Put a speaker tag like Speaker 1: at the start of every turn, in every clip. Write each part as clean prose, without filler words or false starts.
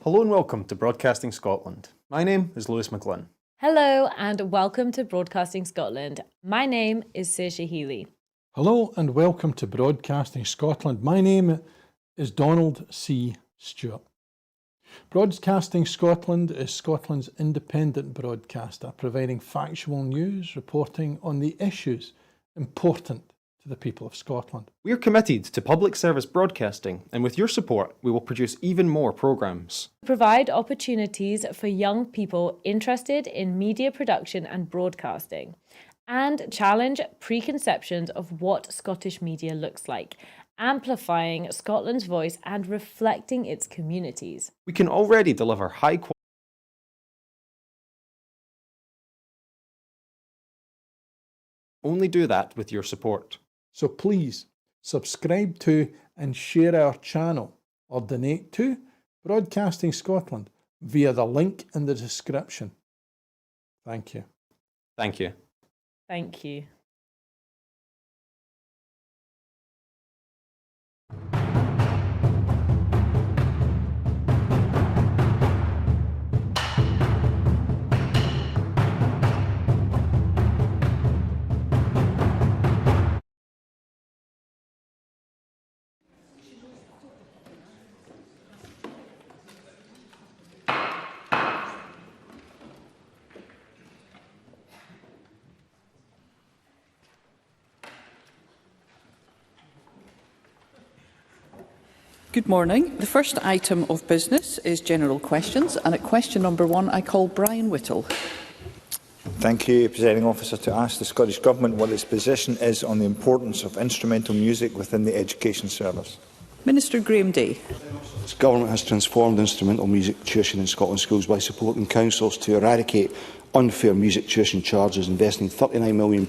Speaker 1: Hello and welcome to Broadcasting Scotland. My name is Lewis McGlynn.
Speaker 2: Hello and welcome to Broadcasting Scotland. My name is Saoirse Healy.
Speaker 3: Hello and welcome to Broadcasting Scotland. My name is Donald C. Stewart. Broadcasting Scotland is Scotland's independent broadcaster, providing factual news, reporting on the issues important to the people of Scotland.
Speaker 1: We are committed to public service broadcasting, and with your support, we will produce even more programmes.
Speaker 2: Provide opportunities for young people interested in media production and broadcasting, and challenge preconceptions of what Scottish media looks like, amplifying Scotland's voice and reflecting its communities.
Speaker 1: We can already deliver high quality. Only do that with your support.
Speaker 3: So please subscribe to and share our channel or donate to Broadcasting Scotland via the link in the description. Thank you.
Speaker 1: Thank you.
Speaker 2: Thank you.
Speaker 4: Good morning. The first item of business is general questions, and at question number 1 I call Brian Whittle.
Speaker 5: Thank you, Presiding Officer. To ask the Scottish Government what its position is on the importance of instrumental music within the education service.
Speaker 4: Minister Graham Day.
Speaker 6: This Government has transformed instrumental music tuition in Scotland schools by supporting councils to eradicate unfair music tuition charges, investing £39 million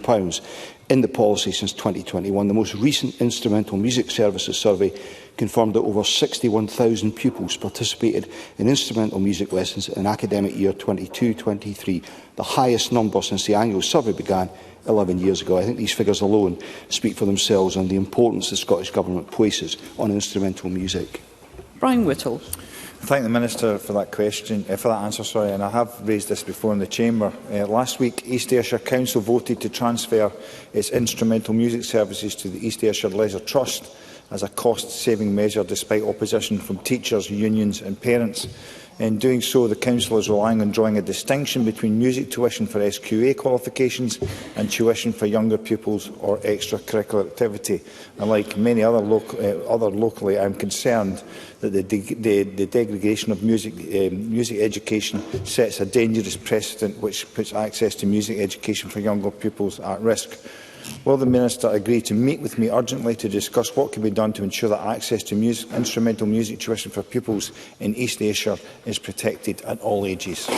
Speaker 6: in the policy since 2021. The most recent Instrumental Music Services survey confirmed that over 61,000 pupils participated in instrumental music lessons in academic year 22-23, the highest number since the annual survey began 11 years ago. I think these figures alone speak for themselves on the importance the Scottish Government places on instrumental music.
Speaker 4: Brian Whittle.
Speaker 5: I thank the Minister for that answer, and I have raised this before in the Chamber. Last week, East Ayrshire Council voted to transfer its instrumental music services to the East Ayrshire Leisure Trust as a cost-saving measure, despite opposition from teachers, unions and parents. In doing so, the Council is relying on drawing a distinction between music tuition for SQA qualifications and tuition for younger pupils or extra-curricular activity. And like many other locally, I am concerned that the degradation of music education sets a dangerous precedent which puts access to music education for younger pupils at risk. Will the Minister agree to meet with me urgently to discuss what can be done to ensure that access to instrumental music tuition for pupils in East Ayrshire is protected at all ages?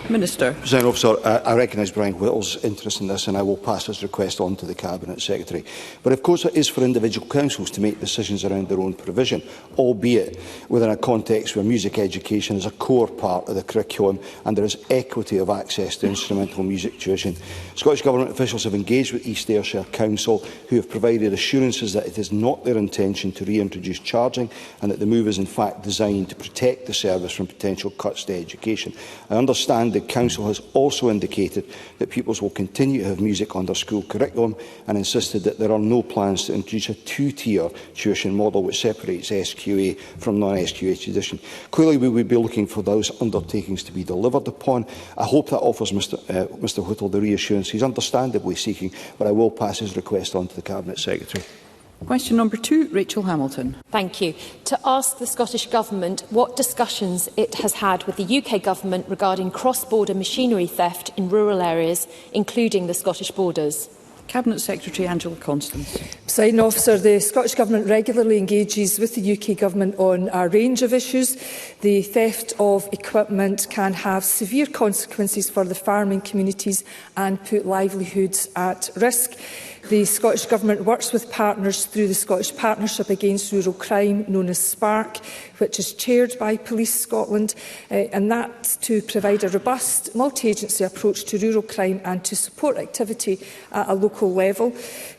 Speaker 4: Minister.
Speaker 6: Presiding Officer, I recognise Brian Whittle's interest in this, and I will pass his request on to the Cabinet Secretary. But of course it is for individual councils to make decisions around their own provision, albeit within a context where music education is a core part of the curriculum and there is equity of access to instrumental music tuition. Scottish Government officials have engaged with East Ayrshire Council, who have provided assurances that it is not their intention to reintroduce charging and that the move is in fact designed to protect the service from potential cuts to education. I understand the Council has also indicated that pupils will continue to have music on their school curriculum and insisted that there are no plans to introduce a two-tier tuition model which separates SQA from non-SQA tuition. Clearly we would be looking for those undertakings to be delivered upon. I hope that offers Mr Whittle the reassurance he's understandably seeking, but I will pass his request on to the Cabinet Secretary.
Speaker 4: Question number 2, Rachael Hamilton.
Speaker 7: Thank you. To ask the Scottish Government what discussions it has had with the UK Government regarding cross-border machinery theft in rural areas, including the Scottish borders.
Speaker 4: Cabinet Secretary Angela Constance.
Speaker 8: Presiding Officer, the Scottish Government regularly engages with the UK Government on a range of issues. The theft of equipment can have severe consequences for the farming communities and put livelihoods at risk. The Scottish Government works with partners through the Scottish Partnership Against Rural Crime, known as SPARC, which is chaired by Police Scotland, and that to provide a robust multi-agency approach to rural crime and to support activity at a local local level.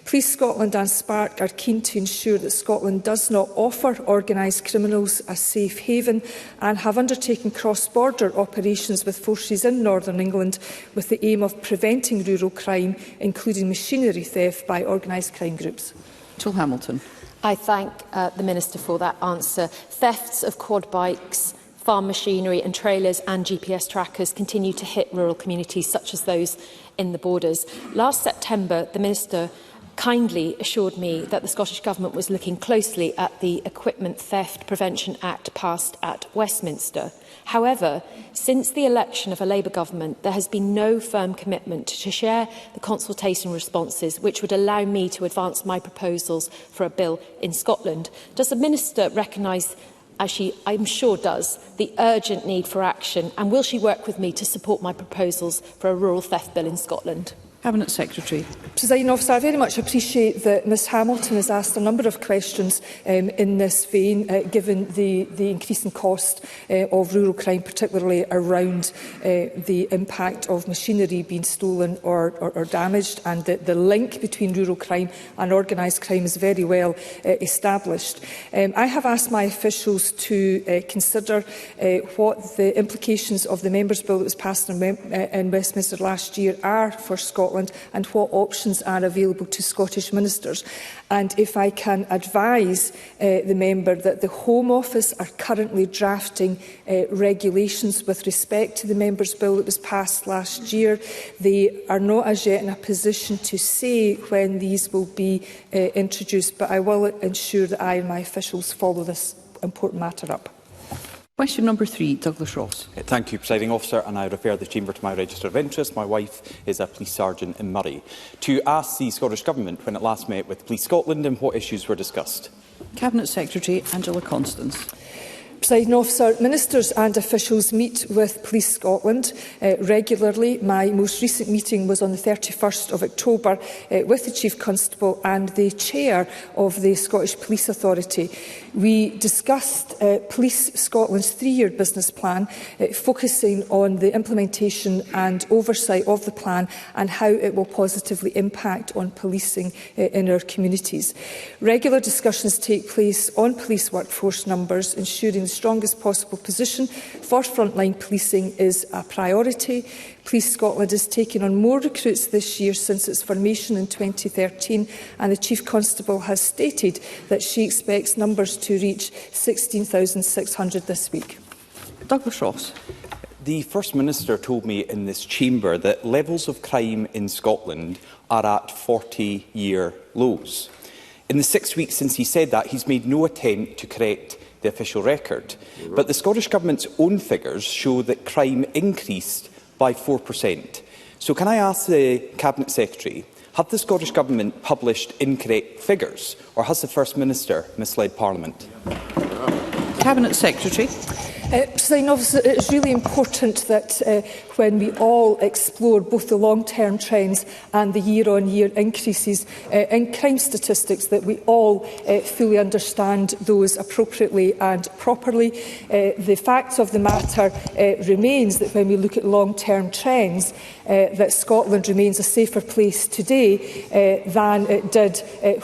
Speaker 8: Police Scotland and Spark are keen to ensure that Scotland does not offer organised criminals a safe haven and have undertaken cross-border operations with forces in Northern England with the aim of preventing rural crime, including machinery theft by organised crime groups.
Speaker 4: Jill Hamilton.
Speaker 7: I thank the Minister for that answer. Thefts of quad bikes, farm machinery and trailers and GPS trackers continue to hit rural communities such as those in the borders. Last September, the Minister kindly assured me that the Scottish Government was looking closely at the Equipment Theft Prevention Act passed at Westminster. However, since the election of a Labour government, there has been no firm commitment to share the consultation responses which would allow me to advance my proposals for a bill in Scotland. Does the Minister recognise, as she I'm sure does, the urgent need for action, and will she work with me to support my proposals for a rural theft bill in Scotland?
Speaker 4: Cabinet Secretary.
Speaker 8: Presiding Officer, I very much appreciate that Ms Hamilton has asked a number of questions in this vein, given the increasing cost of rural crime, particularly around the impact of machinery being stolen or damaged, and the link between rural crime and organised crime is very well established. I have asked my officials to consider what the implications of the Members' Bill that was passed in Westminster last year are for Scotland, and what options are available to Scottish ministers. And if I can advise the member that the Home Office are currently drafting regulations with respect to the Members' Bill that was passed last year. They are not as yet in a position to say when these will be introduced, but I will ensure that I and my officials follow this important matter up.
Speaker 4: Question number 3, Douglas Ross.
Speaker 9: Thank you, Presiding Officer, and I refer the Chamber to my register of interest. My wife is a police sergeant in Murray. To ask the Scottish Government when it last met with Police Scotland and what issues were discussed.
Speaker 4: Cabinet Secretary Angela Constance.
Speaker 8: Presiding Officer, ministers and officials meet with Police Scotland regularly. My most recent meeting was on the 31st of October with the Chief Constable and the Chair of the Scottish Police Authority. We discussed Police Scotland's 3-year business plan, focusing on the implementation and oversight of the plan and how it will positively impact on policing in our communities. Regular discussions take place on police workforce numbers, ensuring the strongest possible position for frontline policing is a priority. Police Scotland is taking on more recruits this year since its formation in 2013, and the Chief Constable has stated that she expects numbers to reach 16,600 this week.
Speaker 4: Douglas Ross.
Speaker 9: The First Minister told me in this chamber that levels of crime in Scotland are at 40-year lows. In the 6 weeks since he said that, he's made no attempt to correct the official record. But the Scottish Government's own figures show that crime increased by 4%. So can I ask the Cabinet Secretary, have the Scottish Government published incorrect figures, or has the First Minister misled Parliament?
Speaker 4: Cabinet Secretary.
Speaker 8: Presiding Officer, it is really important that when we all explore both the long-term trends and the year-on-year increases in crime statistics, that we all fully understand those appropriately and properly. The facts of the matter remains that when we look at long-term trends, that Scotland remains a safer place today than it did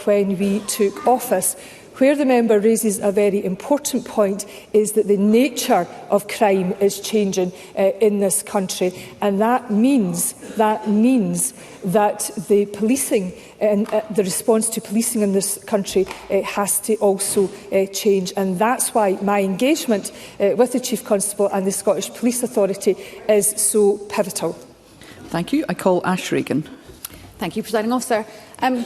Speaker 8: when we took office. Where the member raises a very important point is that the nature of crime is changing in this country, and that means that the policing and the response to policing in this country has to also change, and that's why my engagement with the Chief Constable and the Scottish Police Authority is so pivotal.
Speaker 4: Thank you. I call Ash Regan.
Speaker 10: Thank you, Presiding Officer.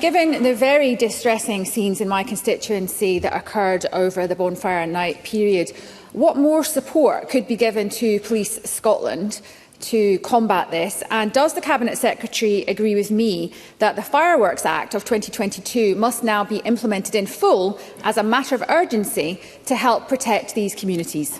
Speaker 10: Given the very distressing scenes in my constituency that occurred over the bonfire night period, what more support could be given to Police Scotland to combat this? And does the Cabinet Secretary agree with me that the Fireworks Act of 2022 must now be implemented in full as a matter of urgency to help protect these communities?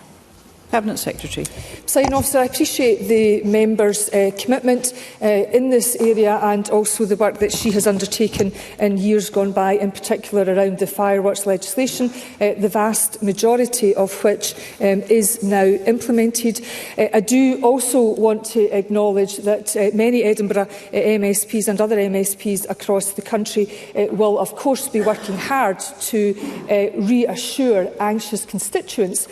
Speaker 4: Cabinet Secretary.
Speaker 8: Presiding Officer, I appreciate the member's commitment in this area and also the work that she has undertaken in years gone by, in particular around the fireworks legislation, the vast majority of which is now implemented. I do also want to acknowledge that many Edinburgh MSPs and other MSPs across the country will of course be working hard to reassure anxious constituents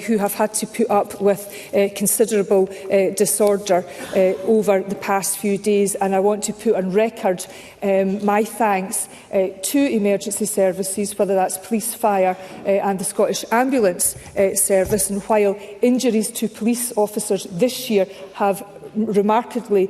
Speaker 8: who have had to put up with considerable disorder over the past few days, and I want to put on record my thanks to emergency services, whether that's police, fire and the Scottish Ambulance Service. And while injuries to police officers this year have remarkably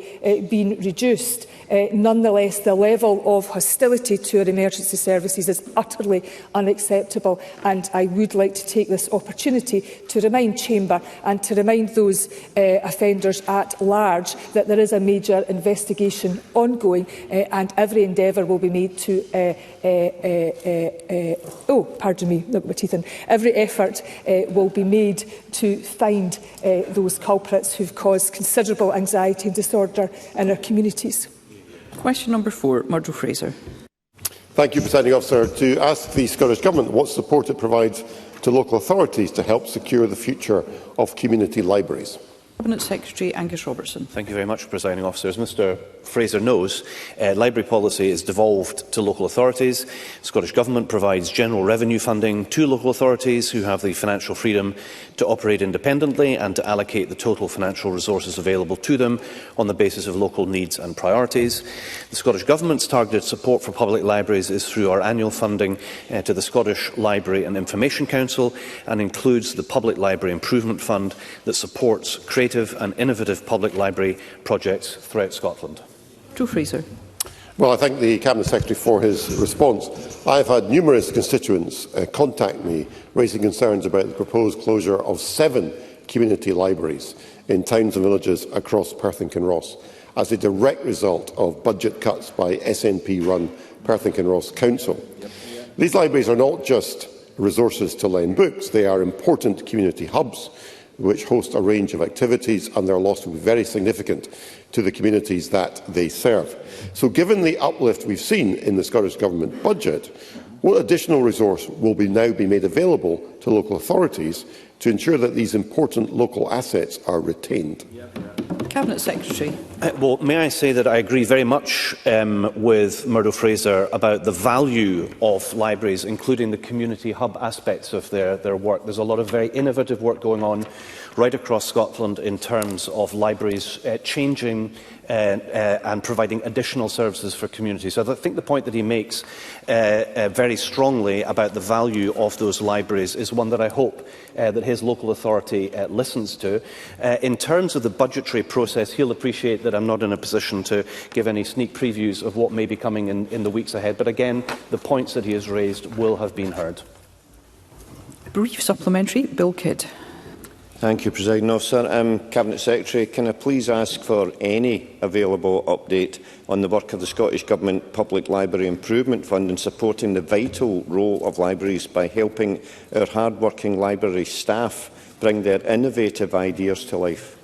Speaker 8: been reduced, nonetheless the level of hostility to our emergency services is utterly unacceptable, and I would like to take this opportunity to remind Chamber and to remind those offenders at large that there is a major investigation ongoing and every endeavour will be made to every effort will be made to find those culprits who've caused considerable anxiety and disorder in our communities.
Speaker 4: Question number 4, Murdo Fraser.
Speaker 11: Thank you, Presiding Officer. To ask the Scottish Government what support it provides to local authorities to help secure the future of community libraries.
Speaker 4: Cabinet Secretary Angus Robertson.
Speaker 12: Thank you very much, Presiding Officer. As Mr Fraser knows, library policy is devolved to local authorities. The Scottish Government provides general revenue funding to local authorities who have the financial freedom to operate independently and to allocate the total financial resources available to them on the basis of local needs and priorities. The Scottish Government's targeted support for public libraries is through our annual funding to the Scottish Library and Information Council and includes the Public Library Improvement Fund that supports creative and innovative public library projects throughout Scotland.
Speaker 4: Joe Fraser.
Speaker 11: Well, I thank the Cabinet Secretary for his response. I have had numerous constituents contact me raising concerns about the proposed closure of 7 community libraries in towns and villages across Perth and Kinross as a direct result of budget cuts by SNP-run Perth and Kinross Council. These libraries are not just resources to lend books, they are important community hubs which host a range of activities, and their loss will be very significant to the communities that they serve. So given the uplift we've seen in the Scottish Government budget, what additional resource will now be made available to local authorities to ensure that these important local assets are retained?
Speaker 4: Cabinet Secretary.
Speaker 12: Well, may I say that I agree very much with Murdo Fraser about the value of libraries, including the community hub aspects of their work. There's a lot of very innovative work going on right across Scotland in terms of libraries changing and providing additional services for communities. So I think the point that he makes very strongly about the value of those libraries is one that I hope that his local authority listens to. In terms of the budgetary process, he'll appreciate that I'm not in a position to give any sneak previews of what may be coming in the weeks ahead. But again, the points that he has raised will have been heard.
Speaker 4: Brief supplementary, Bill Kidd.
Speaker 13: Thank you, Presiding Officer. Cabinet Secretary, can I please ask for any available update on the work of the Scottish Government Public Library Improvement Fund in supporting the vital role of libraries by helping our hard-working library staff bring their innovative ideas to life?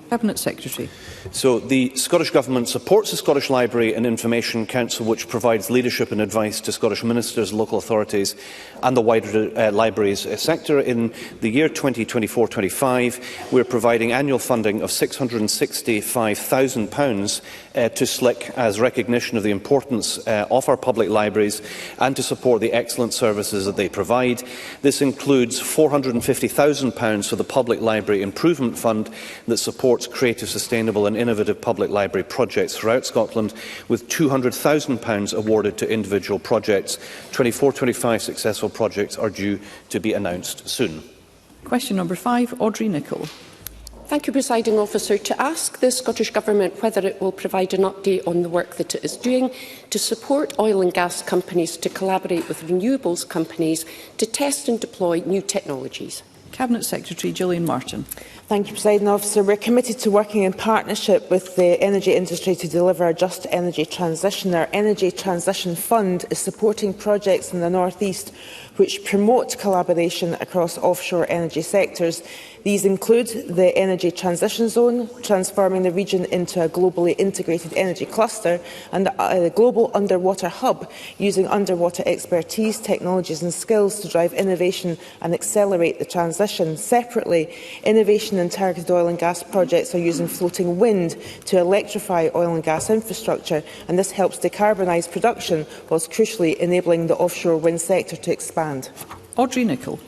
Speaker 4: Cabinet Secretary.
Speaker 12: So the Scottish Government supports the Scottish Library and Information Council, which provides leadership and advice to Scottish ministers, local authorities and the wider libraries sector. In the year 2024-25, we're providing annual funding of £665,000 to SLIC as recognition of the importance of our public libraries and to support the excellent services that they provide. This includes £450,000 for the Public Library Improvement Fund that supports creative, sustainable and innovative public library projects throughout Scotland, with £200,000 awarded to individual projects. 24-25 successful projects are due to be announced soon.
Speaker 4: Question number 5, Audrey Nicoll.
Speaker 14: Thank you, Presiding Officer. To ask the Scottish Government whether it will provide an update on the work that it is doing to support oil and gas companies to collaborate with renewables companies to test and deploy new technologies.
Speaker 4: Cabinet Secretary Gillian Martin.
Speaker 15: Thank you, Presiding Officer. We're committed to working in partnership with the energy industry to deliver a just energy transition. Our Energy Transition Fund is supporting projects in the North East which promote collaboration across offshore energy sectors. These include the Energy Transition Zone, transforming the region into a globally integrated energy cluster, and the Global Underwater Hub, using underwater expertise, technologies and skills to drive innovation and accelerate the transition. Separately, innovation in targeted oil and gas projects are using floating wind to electrify oil and gas infrastructure, and this helps decarbonise production, whilst crucially enabling the offshore wind sector to expand.
Speaker 4: Audrey Nicoll.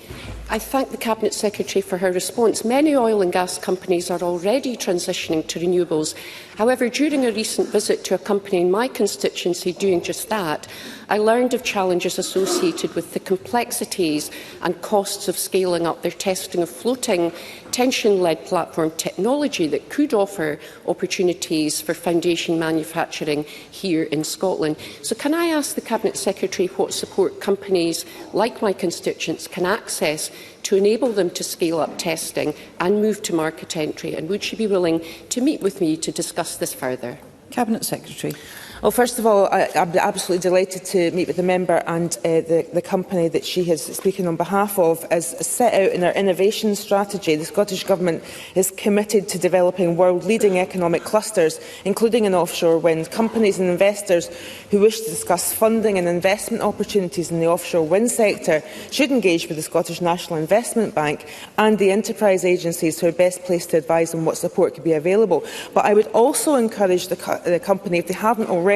Speaker 14: I thank the Cabinet Secretary for her response. Many oil and gas companies are already transitioning to renewables. However, during a recent visit to a company in my constituency doing just that, I learned of challenges associated with the complexities and costs of scaling up their testing of floating tension-led platform technology that could offer opportunities for foundation manufacturing here in Scotland. So can I ask the Cabinet Secretary what support companies like my constituents can access to enable them to scale up testing and move to market entry? And would she be willing to meet with me to discuss this further?
Speaker 4: Cabinet Secretary.
Speaker 15: Well, first of all, I'm absolutely delighted to meet with the member and the company that she is speaking on behalf of. As set out in our innovation strategy, the Scottish Government is committed to developing world-leading economic clusters, including in offshore wind. Companies and investors who wish to discuss funding and investment opportunities in the offshore wind sector should engage with the Scottish National Investment Bank and the enterprise agencies who are best placed to advise on what support could be available. But I would also encourage the company, if they haven't already,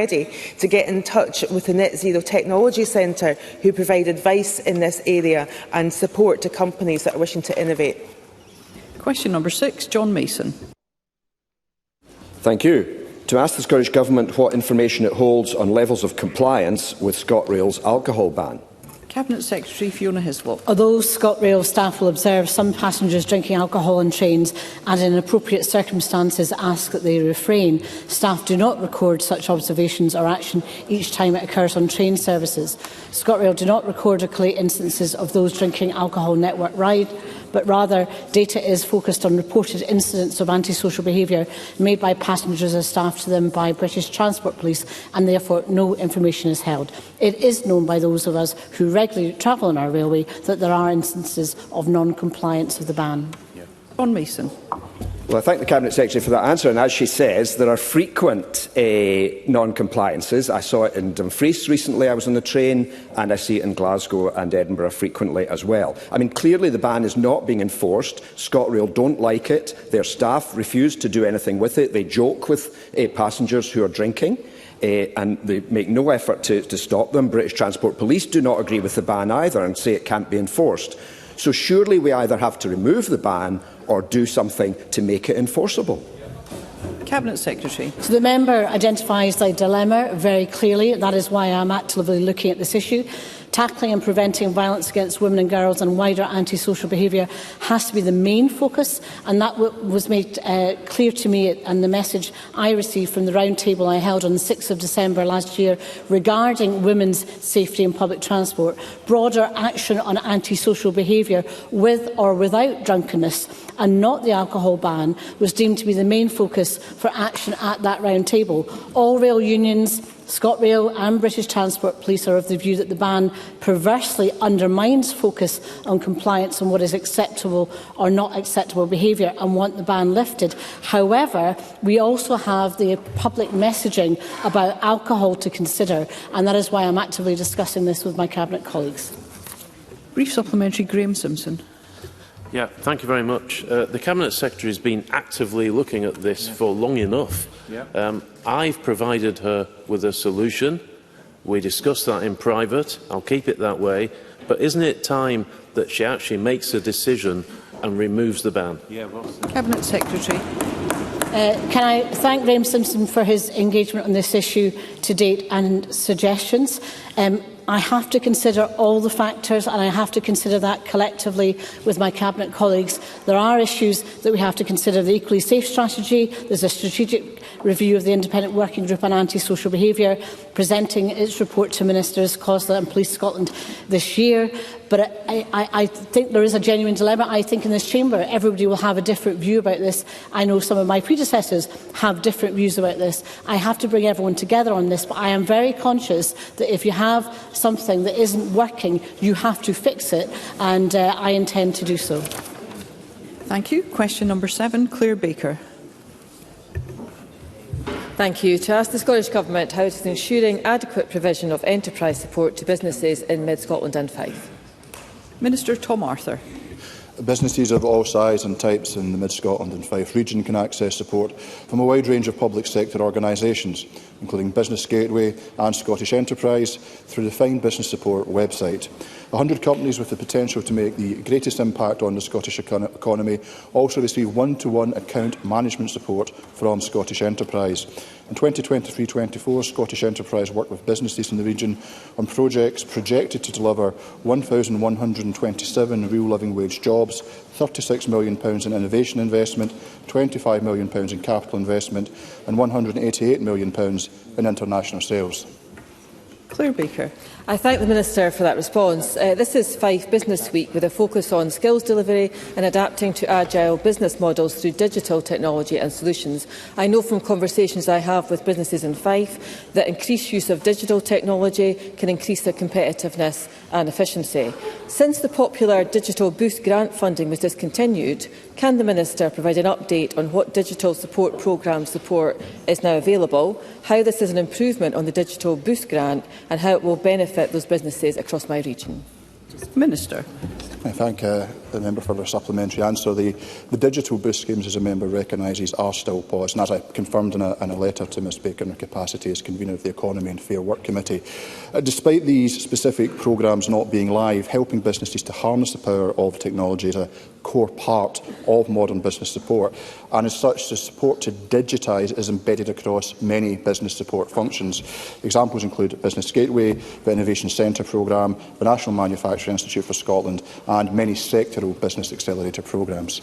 Speaker 15: to get in touch with the Net Zero Technology Centre, who provide advice in this area and support to companies that are wishing to innovate.
Speaker 4: Question number 6, John Mason.
Speaker 16: Thank you. To ask the Scottish Government what information it holds on levels of compliance with ScotRail's alcohol ban.
Speaker 4: Cabinet Secretary Fiona Hislop.
Speaker 17: Although ScotRail staff will observe some passengers drinking alcohol on trains and in appropriate circumstances ask that they refrain, staff do not record such observations or action each time it occurs on train services. ScotRail do not record or collate instances of those drinking alcohol network ride, but rather data is focused on reported incidents of antisocial behaviour made by passengers or staff to them by British Transport Police, and therefore no information is held. It is known by those of us who regularly travel on our railway that there are instances of non-compliance with the ban.
Speaker 4: John Mason.
Speaker 16: Well, I thank the Cabinet Secretary for that answer, and as she says, there are frequent non-compliances. I saw it in Dumfries recently, I was on the train, and I see it in Glasgow and Edinburgh frequently as well. I mean, clearly the ban is not being enforced. ScotRail don't like it. Their staff refuse to do anything with it. They joke with passengers who are drinking. And they make no effort to stop them. British Transport Police do not agree with the ban either and say it can't be enforced. So surely we either have to remove the ban or do something to make it enforceable.
Speaker 4: Cabinet Secretary.
Speaker 17: So the member identifies the dilemma very clearly. That is why I am actively looking at this issue. Tackling and preventing violence against women and girls and wider antisocial behaviour has to be the main focus, and that was made clear to me and the message I received from the roundtable I held on the 6th of December last year regarding women's safety in public transport. Broader action on antisocial behaviour with or without drunkenness and not the alcohol ban was deemed to be the main focus for action at that roundtable. All rail unions, ScotRail and British Transport Police are of the view that the ban perversely undermines focus on compliance on what is acceptable or not acceptable behaviour and want the ban lifted. However, we also have the public messaging about alcohol to consider, and that is why I am actively discussing this with my Cabinet colleagues.
Speaker 4: Brief supplementary, Graham Simpson.
Speaker 18: Yeah, thank you very much. The Cabinet Secretary has been actively looking at this for long enough. I've provided her with a solution. We discussed that in private. I'll keep it that way. But isn't it time that she actually makes a decision and removes the ban?
Speaker 4: Cabinet Secretary.
Speaker 17: Can I thank Graham Simpson for his engagement on this issue to date and suggestions. I have to consider all the factors, and I have to consider that collectively with my Cabinet colleagues. There are issues that we have to consider. The Equally Safe strategy, there's a strategic review of the Independent Working Group on Antisocial Behaviour, presenting its report to Ministers, COSLA and Police Scotland this year. But I think there is a genuine dilemma. I think in this chamber everybody will have a different view about this. I know some of my predecessors have different views about this. I have to bring everyone together on this, but I am very conscious that if you have something that isn't working, you have to fix it, and I intend to do so.
Speaker 4: Thank you. Question number 7, Claire Baker.
Speaker 19: Thank you. To ask the Scottish Government how it is ensuring adequate provision of enterprise support to businesses in Mid-Scotland and Fife.
Speaker 4: Minister Tom Arthur.
Speaker 20: Businesses of all sizes and types in the Mid-Scotland and Fife region can access support from a wide range of public sector organisations, including Business Gateway and Scottish Enterprise, through the Find Business Support website. 100 companies with the potential to make the greatest impact on the Scottish economy also receive one-to-one account management support from Scottish Enterprise. In 2023-24, Scottish Enterprise worked with businesses in the region on projects projected to deliver 1,127 real living wage jobs, £36 million in innovation investment, £25 million in capital investment and £188 million in international sales.
Speaker 4: Claire Baker.
Speaker 19: I thank the Minister for that response. This is Fife Business Week with a focus on skills delivery and adapting to agile business models through digital technology and solutions. I know from conversations I have with businesses in Fife that increased use of digital technology can increase their competitiveness and efficiency. Since the popular Digital Boost grant funding was discontinued, can the Minister provide an update on what digital support programme support is now available, how this is an improvement on the Digital Boost grant and how it will benefit those businesses across my region?
Speaker 4: Minister.
Speaker 20: I thank the member for their supplementary answer. The digital boost schemes, as a member recognises, are still paused, and as I confirmed in a letter to Ms Baker in her capacity as convener of the Economy and Fair Work Committee. Despite these specific programmes not being live, helping businesses to harness the power of technology is a core part of modern business support, and as such the support to digitise is embedded across many business support functions. Examples include Business Gateway, the Innovation Centre programme, the National Manufacturing Institute for Scotland and many sectoral business accelerator programmes.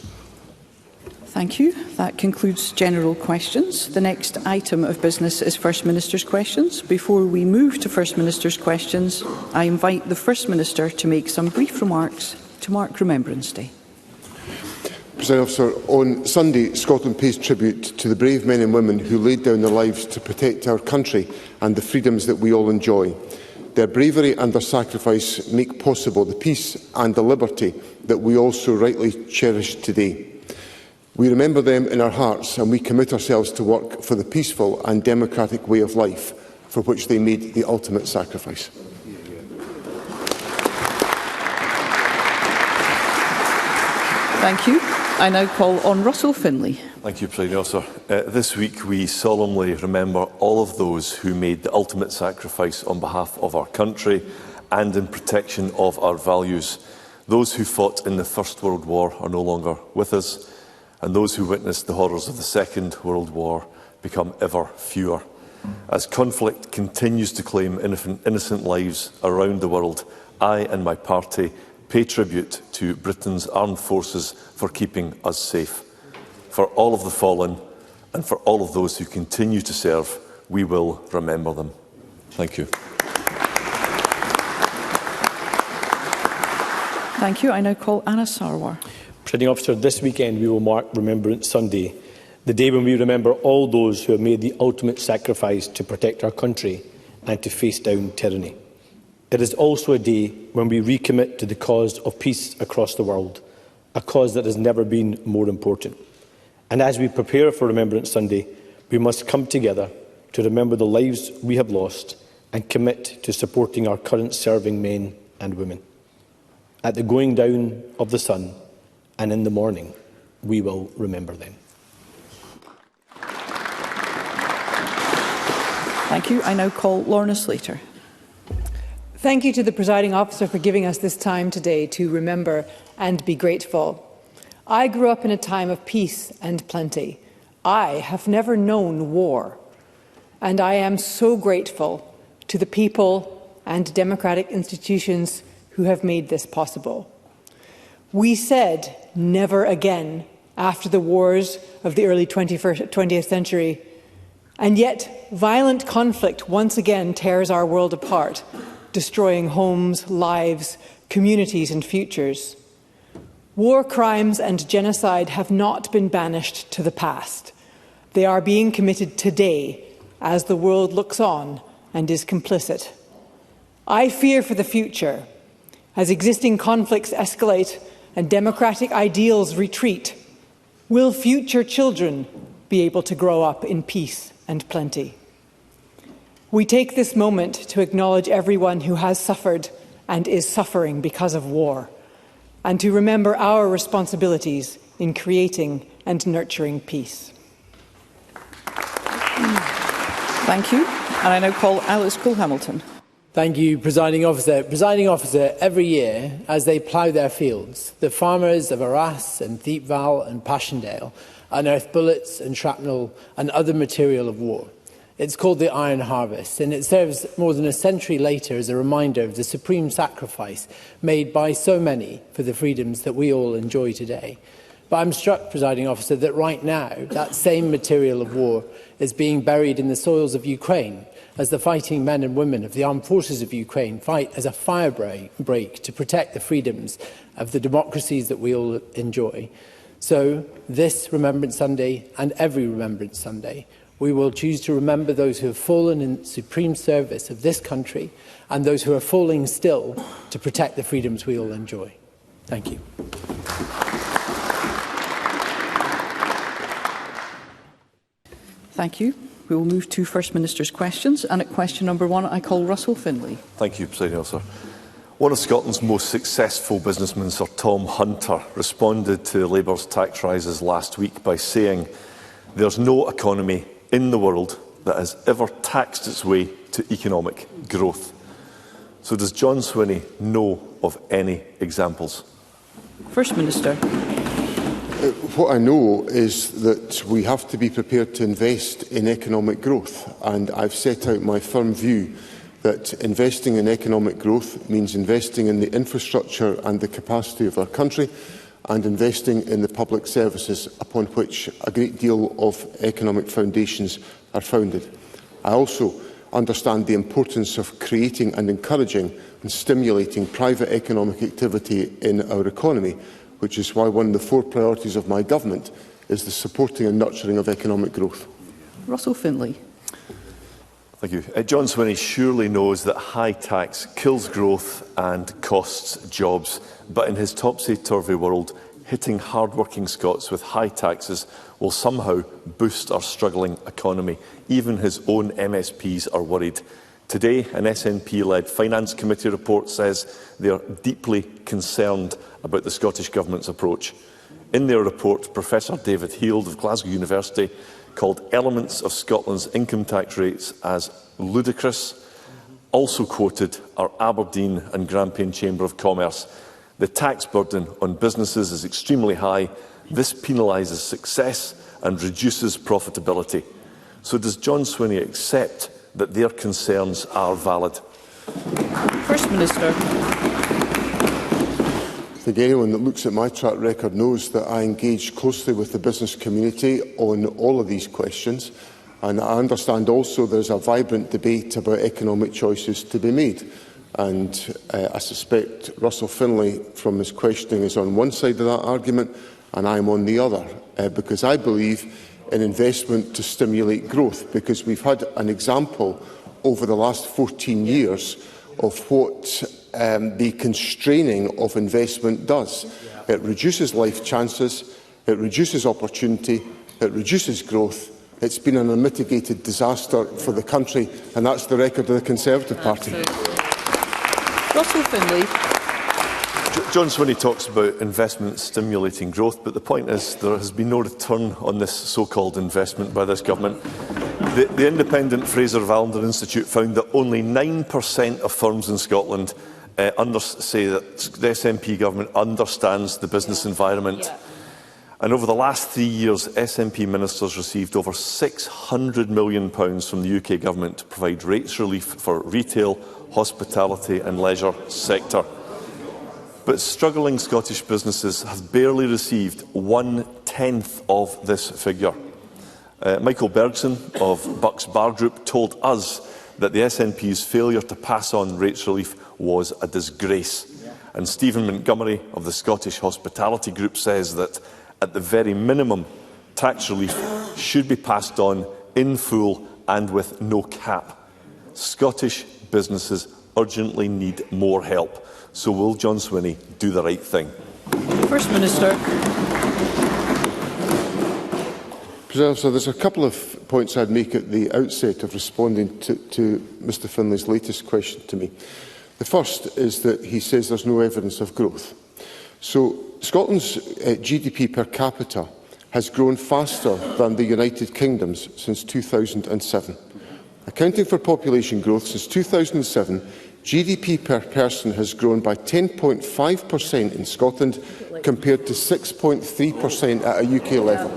Speaker 4: Thank you. That concludes general questions. The next item of business is First Minister's questions. Before we move to First Minister's questions, I invite the First Minister to make some brief remarks to mark Remembrance Day.
Speaker 11: Presiding Officer, on Sunday, Scotland pays tribute to the brave men and women who laid down their lives to protect our country and the freedoms that we all enjoy. Their bravery and their sacrifice make possible the peace and the liberty that we all so rightly cherish today. We remember them in our hearts and we commit ourselves to work for the peaceful and democratic way of life for which they made the ultimate sacrifice.
Speaker 4: Thank you. I now call on Russell Finlay.
Speaker 21: Thank you, Presiding Officer. This week we solemnly remember all of those who made the ultimate sacrifice on behalf of our country and in protection of our values. Those who fought in the First World War are no longer with us, and those who witnessed the horrors of the Second World War become ever fewer. As conflict continues to claim innocent lives around the world, I and my party pay tribute to Britain's armed forces for keeping us safe. For all of the fallen and for all of those who continue to serve, we will remember them. Thank you.
Speaker 4: Thank you. I now call Anna Sarwar.
Speaker 22: Presiding Officer, this weekend we will mark Remembrance Sunday, the day when we remember all those who have made the ultimate sacrifice to protect our country and to face down tyranny. It is also a day when we recommit to the cause of peace across the world, a cause that has never been more important. And as we prepare for Remembrance Sunday, we must come together to remember the lives we have lost and commit to supporting our current serving men and women. At the going down of the sun and in the morning, we will remember them.
Speaker 4: Thank you. I now call Lorna Slater.
Speaker 23: Thank you to the Presiding Officer for giving us this time today to remember and be grateful. I grew up in a time of peace and plenty. I have never known war. And I am so grateful to the people and democratic institutions who have made this possible. We said never again after the wars of the early 20th century, and yet violent conflict once again tears our world apart, destroying homes, lives, communities and futures. War crimes and genocide have not been banished to the past. They are being committed today as the world looks on and is complicit. I fear for the future. As existing conflicts escalate and democratic ideals retreat, will future children be able to grow up in peace and plenty? We take this moment to acknowledge everyone who has suffered and is suffering because of war, and to remember our responsibilities in creating and nurturing peace.
Speaker 4: Thank you. And I now call Alice Cole-Hamilton.
Speaker 1: Thank you, Presiding Officer. Presiding Officer, every year, as they plough their fields, the farmers of Arras and Thiepval and Passchendaele unearth bullets and shrapnel and other material of war. It's called the Iron Harvest, and it serves more than a century later as a reminder of the supreme sacrifice made by so many for the freedoms that we all enjoy today. But I'm struck, Presiding Officer, that right now that same material of war is being buried in the soils of Ukraine, as the fighting men and women of the armed forces of Ukraine fight as a firebreak to protect the freedoms of the democracies that we all enjoy. So, this Remembrance Sunday and every Remembrance Sunday, we will choose to remember those who have fallen in supreme service of this country and those who are falling still to protect the freedoms we all enjoy. Thank you.
Speaker 4: Thank you. We will move to First Minister's questions, and at question number 1, I call Russell Finlay.
Speaker 21: Thank you, Presiding Officer. One of Scotland's most successful businessmen, Sir Tom Hunter, responded to Labour's tax rises last week by saying, "There's no economy in the world that has ever taxed its way to economic growth." So does John Swinney know of any examples?
Speaker 4: First Minister.
Speaker 11: What I know is that we have to be prepared to invest in economic growth, and I've set out my firm view that investing in economic growth means investing in the infrastructure and the capacity of our country, and investing in the public services upon which a great deal of economic foundations are founded. I also understand the importance of creating and encouraging and stimulating private economic activity in our economy, which is why one of the 4 priorities of my government is the supporting and nurturing of economic growth.
Speaker 4: Russell Finlay.
Speaker 21: Thank you. John Swinney surely knows that high tax kills growth and costs jobs, but in his topsy-turvy world, hitting hard-working Scots with high taxes will somehow boost our struggling economy. Even his own MSPs are worried. Today, an SNP-led Finance Committee report says they are deeply concerned about the Scottish Government's approach. In their report, Professor David Heald of Glasgow University called elements of Scotland's income tax rates as ludicrous. Also quoted are Aberdeen and Grampian Chamber of Commerce. The tax burden on businesses is extremely high. This penalises success and reduces profitability. So does John Swinney accept that their concerns are valid?
Speaker 4: First Minister.
Speaker 11: I think anyone that looks at my track record knows that I engage closely with the business community on all of these questions, and I understand also there's a vibrant debate about economic choices to be made. And I suspect Russell Finlay, from his questioning, is on one side of that argument and I'm on the other, because I believe in investment to stimulate growth, because we've had an example over the last 14 years of what the constraining of investment does. It reduces life chances, it reduces opportunity, it reduces growth. It's been an unmitigated disaster for the country, and that's the record of the Conservative Party.
Speaker 4: Russell Finlay.
Speaker 21: John Swinney talks about investment stimulating growth, but the point is there has been no return on this so-called investment by this government. The independent Fraser Institute found that only 9% of firms in Scotland say that the SNP government understands the business environment. Yeah. And over the last 3 years, SNP ministers received over £600 million from the UK government to provide rates relief for retail, hospitality and leisure sector. But struggling Scottish businesses have barely received 1/10 of this figure. Michael Bergson of Bucks Bar Group told us that the SNP's failure to pass on rates relief was a disgrace. And Stephen Montgomery of the Scottish Hospitality Group says that, at the very minimum, tax relief should be passed on in full and with no cap. Scottish businesses urgently need more help. So will John Swinney do the right thing?
Speaker 4: First Minister.
Speaker 11: President, so there's a couple of points I'd make at the outset of responding to Mr Finlay's latest question to me. The first is that he says there's no evidence of growth. So Scotland's GDP per capita has grown faster than the United Kingdom's since 2007. Accounting for population growth since 2007, GDP per person has grown by 10.5% in Scotland compared to 6.3% at a UK level.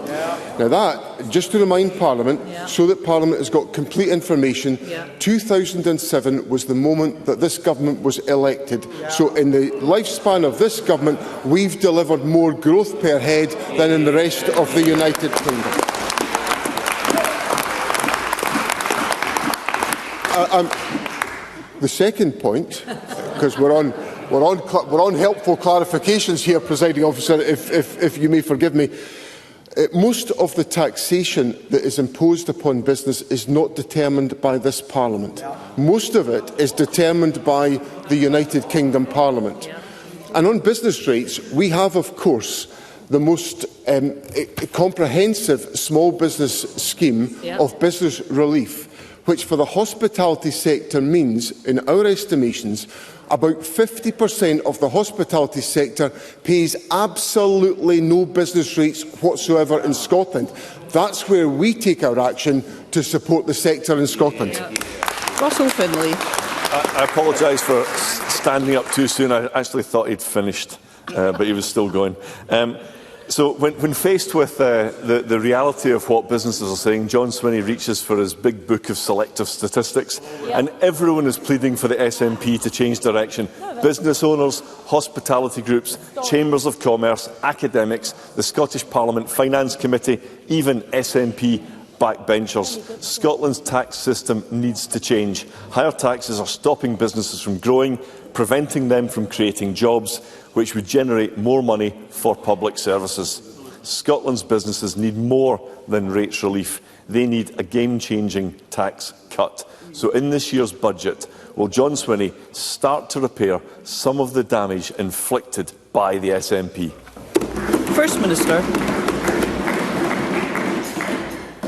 Speaker 11: Now that, just to remind Parliament, so that Parliament has got complete information, 2007 was the moment that this government was elected. So in the lifespan of this government, we've delivered more growth per head than in the rest of the United Kingdom. The second point, because we're on helpful clarifications here, Presiding Officer, if you may forgive me. Most of the taxation that is imposed upon business is not determined by this Parliament. Most of it is determined by the United Kingdom Parliament. And on business rates, we have, of course, the most comprehensive small business scheme of business relief, which for the hospitality sector means, in our estimations, about 50% of the hospitality sector pays absolutely no business rates whatsoever in Scotland. That's where we take our action to support the sector in Scotland.
Speaker 4: Russell Finlay.
Speaker 21: I apologise for standing up too soon. I actually thought he'd finished, but he was still going. So when faced with the reality of what businesses are saying, John Swinney reaches for his big book of selective statistics, and everyone is pleading for the SNP to change direction. Business owners, hospitality groups, chambers of commerce, academics, the Scottish Parliament Finance Committee, even SNP backbenchers. Scotland's tax system needs to change. Higher taxes are stopping businesses from growing, preventing them from creating jobs, which would generate more money for public services. Scotland's businesses need more than rates relief. They need a game-changing tax cut. So in this year's budget, will John Swinney start to repair some of the damage inflicted by the SNP?
Speaker 4: First Minister.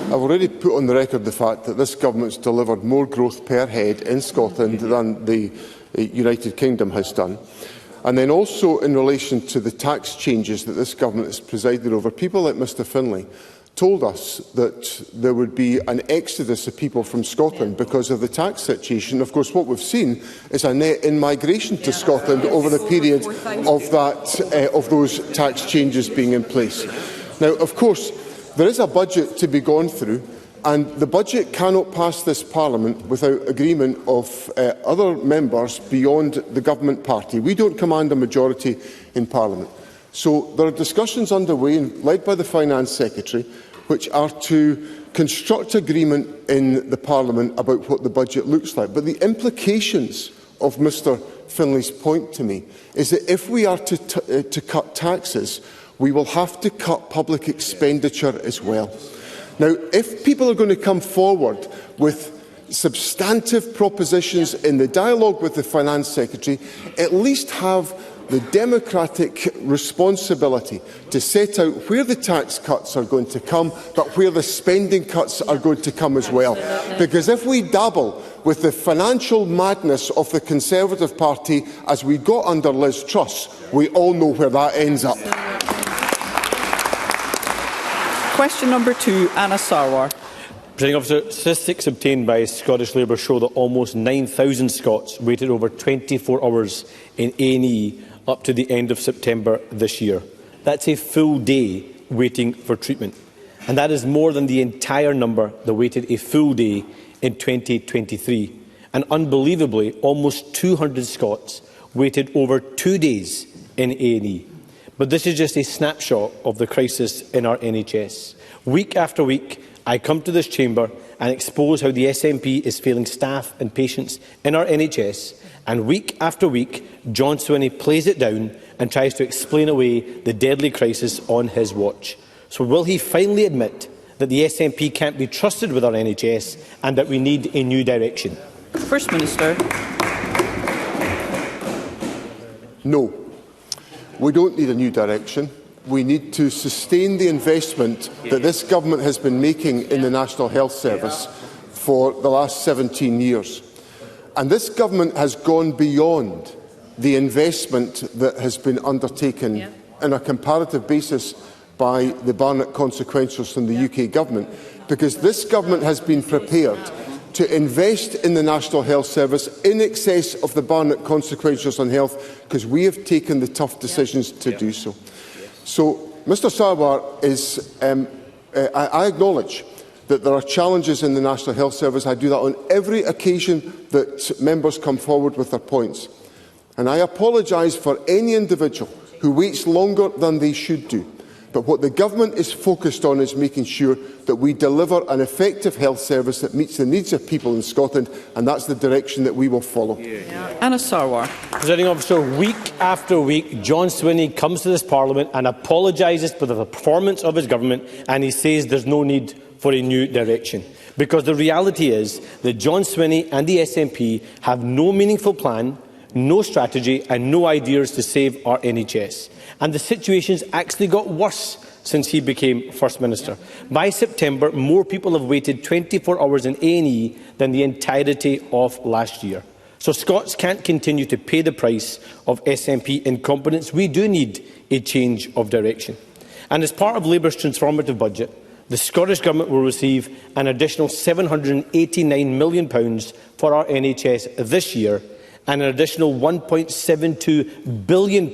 Speaker 11: I've already put on the record the fact that this government has delivered more growth per head in Scotland than the United Kingdom has done. And then also in relation to the tax changes that this government has presided over, people like Mr Finlay told us that there would be an exodus of people from Scotland because of the tax situation. Of course, what we've seen is a net in-migration to Scotland over the period of those tax changes being in place. Now, of course, there is a budget to be gone through, and the budget cannot pass this Parliament without agreement of other members beyond the government party. We don't command a majority in Parliament. So there are discussions underway, led by the Finance Secretary, which are to construct agreement in the Parliament about what the budget looks like. But the implications of Mr Finlay's point to me is that if we are to cut taxes, we will have to cut public expenditure as well. Now, if people are going to come forward with substantive propositions in the dialogue with the Finance Secretary, at least have the democratic responsibility to set out where the tax cuts are going to come, but where the spending cuts are going to come as well. Because if we dabble with the financial madness of the Conservative Party as we got under Liz Truss, we all know where that ends up.
Speaker 4: Question number 2, Anna Sarwar.
Speaker 22: Presiding Officer, statistics obtained by Scottish Labour show that almost 9,000 Scots waited over 24 hours in A&E up to the end of September this year. That's a full day waiting for treatment. And that is more than the entire number that waited a full day in 2023. And unbelievably, almost 200 Scots waited over 2 days in A&E. But this is just a snapshot of the crisis in our NHS. Week after week, I come to this chamber and expose how the SNP is failing staff and patients in our NHS, and week after week, John Swinney plays it down and tries to explain away the deadly crisis on his watch. So will he finally admit that the SNP can't be trusted with our NHS and that we need a new direction?
Speaker 4: First Minister.
Speaker 11: No, we don't need a new direction. We need to sustain the investment that this government has been making in the National Health Service for the last 17 years. And this government has gone beyond the investment that has been undertaken on a comparative basis by the Barnett consequentials from the UK government, because this government has been prepared to invest in the National Health Service in excess of the Barnett consequentials on health, because we have taken the tough decisions to do so. So, Mr Sarwar, I acknowledge that there are challenges in the National Health Service. I do that on every occasion that members come forward with their points. And I apologise for any individual who waits longer than they should do. But what the government is focused on is making sure that we deliver an effective health service that meets the needs of people in Scotland, and that's the direction that we will follow.
Speaker 4: Anna Sarwar.
Speaker 22: Presiding Officer, week after week, John Swinney comes to this Parliament and apologises for the performance of his government, and he says there's no need for a new direction. Because the reality is that John Swinney and the SNP have no meaningful plan, no strategy and no ideas to save our NHS. And the situation's actually got worse since he became First Minister. By September, more people have waited 24 hours in A&E than the entirety of last year. So Scots can't continue to pay the price of SNP incompetence. We do need a change of direction. And as part of Labour's transformative budget, the Scottish Government will receive an additional £789 million for our NHS this year, and an additional £1.72 billion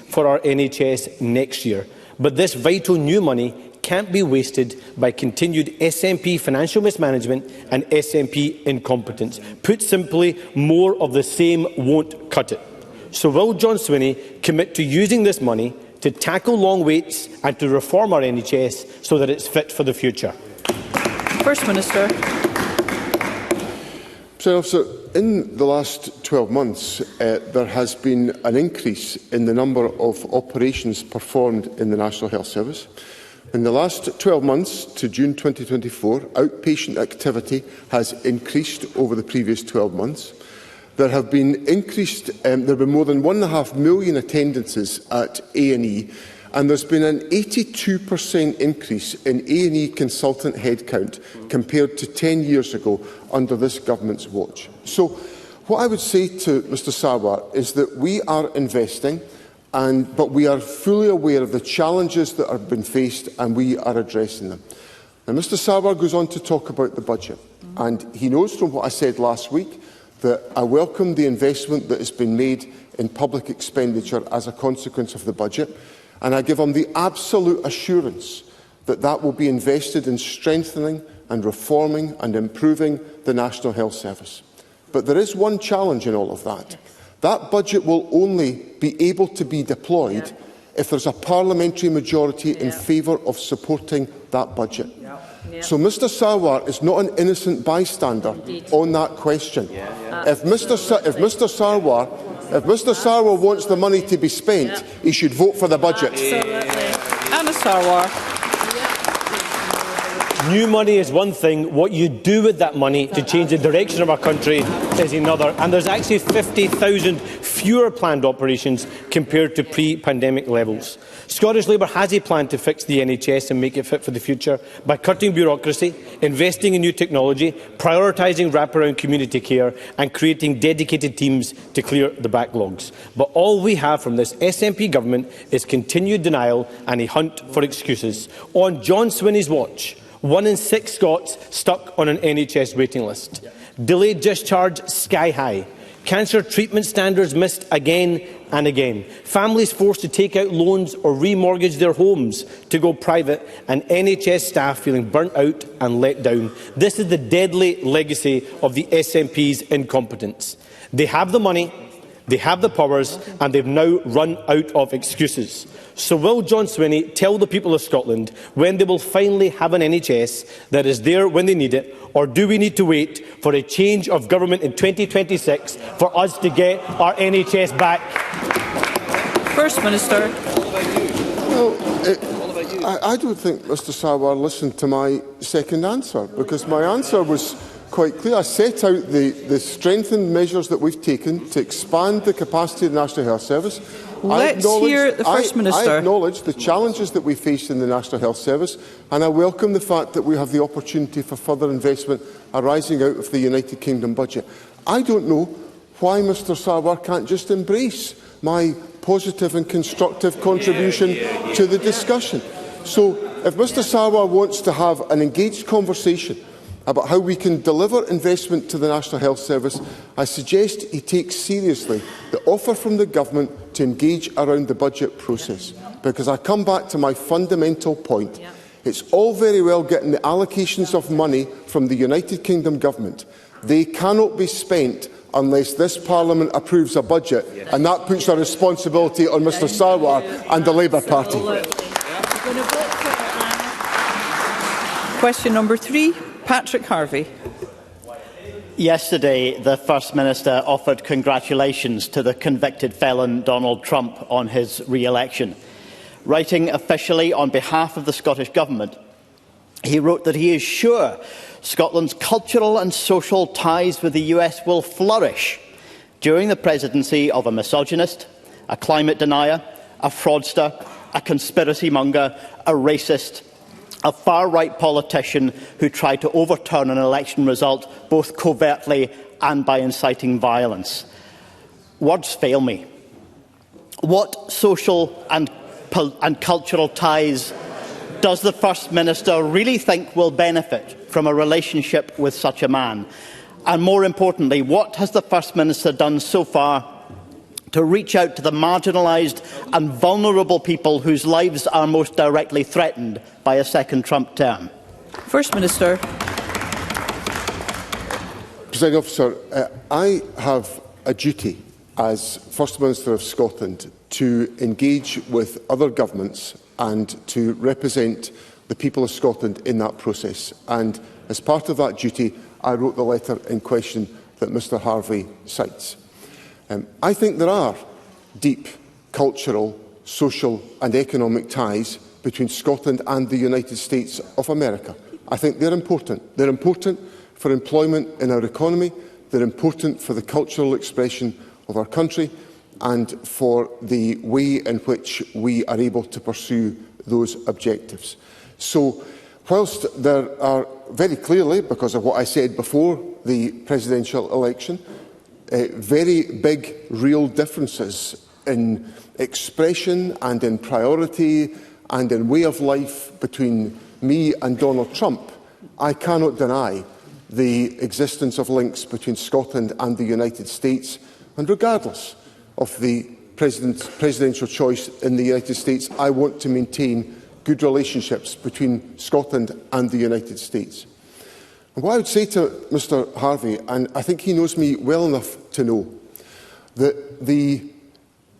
Speaker 22: for our NHS next year. But this vital new money can't be wasted by continued SNP financial mismanagement and SNP incompetence. Put simply, more of the same won't cut it. So will John Swinney commit to using this money to tackle long waits and to reform our NHS so that it's fit for the future?
Speaker 4: First Minister.
Speaker 11: So, in the last 12 months, there has been an increase in the number of operations performed in the National Health Service. In the last 12 months to June 2024, outpatient activity has increased over the previous 12 months. There have been more than 1.5 million attendances at A&E, and there's been an 82% increase in A&E consultant headcount compared to 10 years ago under this government's watch. So what I would say to Mr Sarwar is that we are investing, but we are fully aware of the challenges that have been faced, and we are addressing them. Now, Mr Sarwar goes on to talk about the budget, and he knows from what I said last week that I welcome the investment that has been made in public expenditure as a consequence of the budget. And I give him the absolute assurance that that will be invested in strengthening and reforming and improving the National Health Service. But there is one challenge in all of that. That budget will only be able to be deployed if there's a parliamentary majority in favour of supporting that budget. So Mr Sarwar is not an innocent bystander on that question. If Mr Sarwar wants the money to be spent, he should vote for the budget.
Speaker 4: Anna Sarwar.
Speaker 22: New money is one thing. What you do with that money to change the direction of our country is another. And there's actually 50,000 fewer planned operations compared to pre-pandemic levels. Scottish Labour has a plan to fix the NHS and make it fit for the future by cutting bureaucracy, investing in new technology, prioritising wraparound community care and creating dedicated teams to clear the backlogs. But all we have from this SNP government is continued denial and a hunt for excuses. On John Swinney's watch, 1 in 6 Scots stuck on an NHS waiting list. Delayed discharge sky high. Cancer treatment standards missed again and again. Families forced to take out loans or remortgage their homes to go private, and NHS staff feeling burnt out and let down. This is the deadly legacy of the SNP's incompetence. They have the money, They have the powers and they've now run out of excuses. So will John Swinney tell the people of Scotland when they will finally have an NHS that is there when they need it, or do we need to wait for a change of government in 2026 for us to get our NHS back?
Speaker 4: First Minister.
Speaker 2: Well, I don't think Mr Sarwar listened to my second answer, because my answer was quite clear. I set out the strengthened measures that we've taken to expand the capacity of the National Health Service.
Speaker 4: Let's hear the First Minister.
Speaker 2: I acknowledge the challenges that we face in the National Health Service, and I welcome the fact that we have the opportunity for further investment arising out of the United Kingdom budget. I don't know why Mr Sarwar can't just embrace my positive and constructive contribution to the discussion. So, if Mr Sarwar wants to have an engaged conversation about how we can deliver investment to the National Health Service, I suggest he takes seriously the offer from the Government to engage around the budget process. Because I come back to my fundamental point. It's all very well getting the allocations of money from the United Kingdom Government. They cannot be spent unless this Parliament approves a budget, and that puts a responsibility on Mr Sarwar and the Labour Party.
Speaker 4: Question number 3. Patrick Harvey.
Speaker 3: Yesterday, the First Minister offered congratulations to the convicted felon Donald Trump on his re-election. Writing officially on behalf of the Scottish Government, he wrote that he is sure Scotland's cultural and social ties with the US will flourish during the presidency of a misogynist, a climate denier, a fraudster, a conspiracy monger, a racist, a far-right politician who tried to overturn an election result both covertly and by inciting violence. Words fail me. What social and cultural ties does the First Minister really think will benefit from a relationship with such a man? And more importantly, what has the First Minister done so far to reach out to the marginalised and vulnerable people whose lives are most directly threatened by a second Trump term?
Speaker 4: First Minister.
Speaker 2: Presiding Officer, I have a duty as First Minister of Scotland to engage with other governments and to represent the people of Scotland in that process. And as part of that duty, I wrote the letter in question that Mr Harvey cites. I think there are deep cultural, social and economic ties between Scotland and the United States of America. I think they're important. They're important for employment in our economy. They're important for the cultural expression of our country and for the way in which we are able to pursue those objectives. So, whilst there are very clearly, because of what I said before the presidential election, very big real differences in expression and in priority and in way of life between me and Donald Trump, I cannot deny the existence of links between Scotland and the United States, and regardless of the presidential choice in the United States, I want to maintain good relationships between Scotland and the United States. And what I would say to Mr Harvey, and I think he knows me well enough to know, that the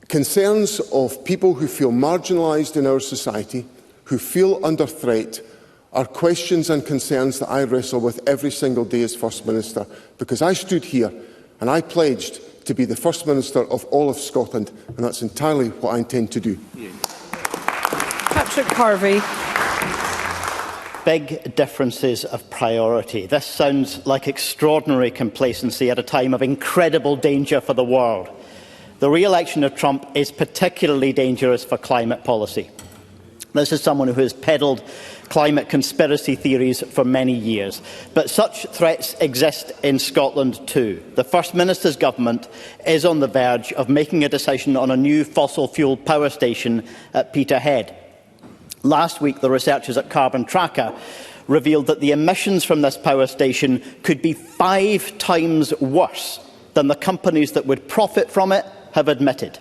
Speaker 2: concerns of people who feel marginalised in our society, who feel under threat, are questions and concerns that I wrestle with every single day as First Minister, because I stood here and I pledged to be the First Minister of all of Scotland, and that's entirely what I intend to do.
Speaker 4: Patrick Harvey.
Speaker 3: Big differences of priority. This sounds like extraordinary complacency at a time of incredible danger for the world. The re-election of Trump is particularly dangerous for climate policy. This is someone who has peddled climate conspiracy theories for many years. But such threats exist in Scotland too. The First Minister's government is on the verge of making a decision on a new fossil-fuelled power station at Peterhead. Last week, the researchers at Carbon Tracker revealed that the emissions from this power station could be 5 times worse than the companies that would profit from it have admitted.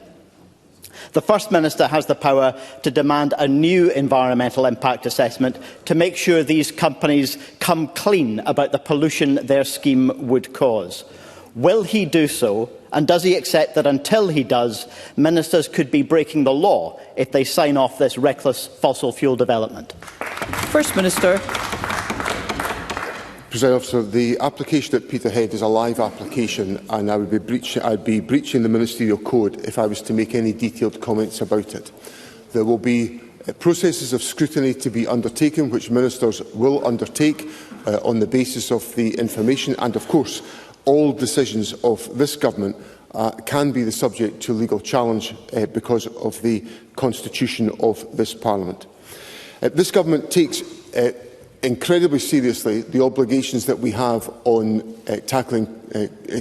Speaker 3: The First Minister has the power to demand a new environmental impact assessment to make sure these companies come clean about the pollution their scheme would cause. Will he do so? And does he accept that until he does, ministers could be breaking the law if they sign off this reckless fossil fuel development?
Speaker 4: First Minister.
Speaker 2: Presiding Officer, the application at Peterhead is a live application, and I'd be breaching the ministerial code if I was to make any detailed comments about it. There will be processes of scrutiny to be undertaken, which ministers will undertake on the basis of the information, and of course all decisions of this government can be the subject to legal challenge because of the constitution of this Parliament. This government takes incredibly seriously the obligations that we have on tackling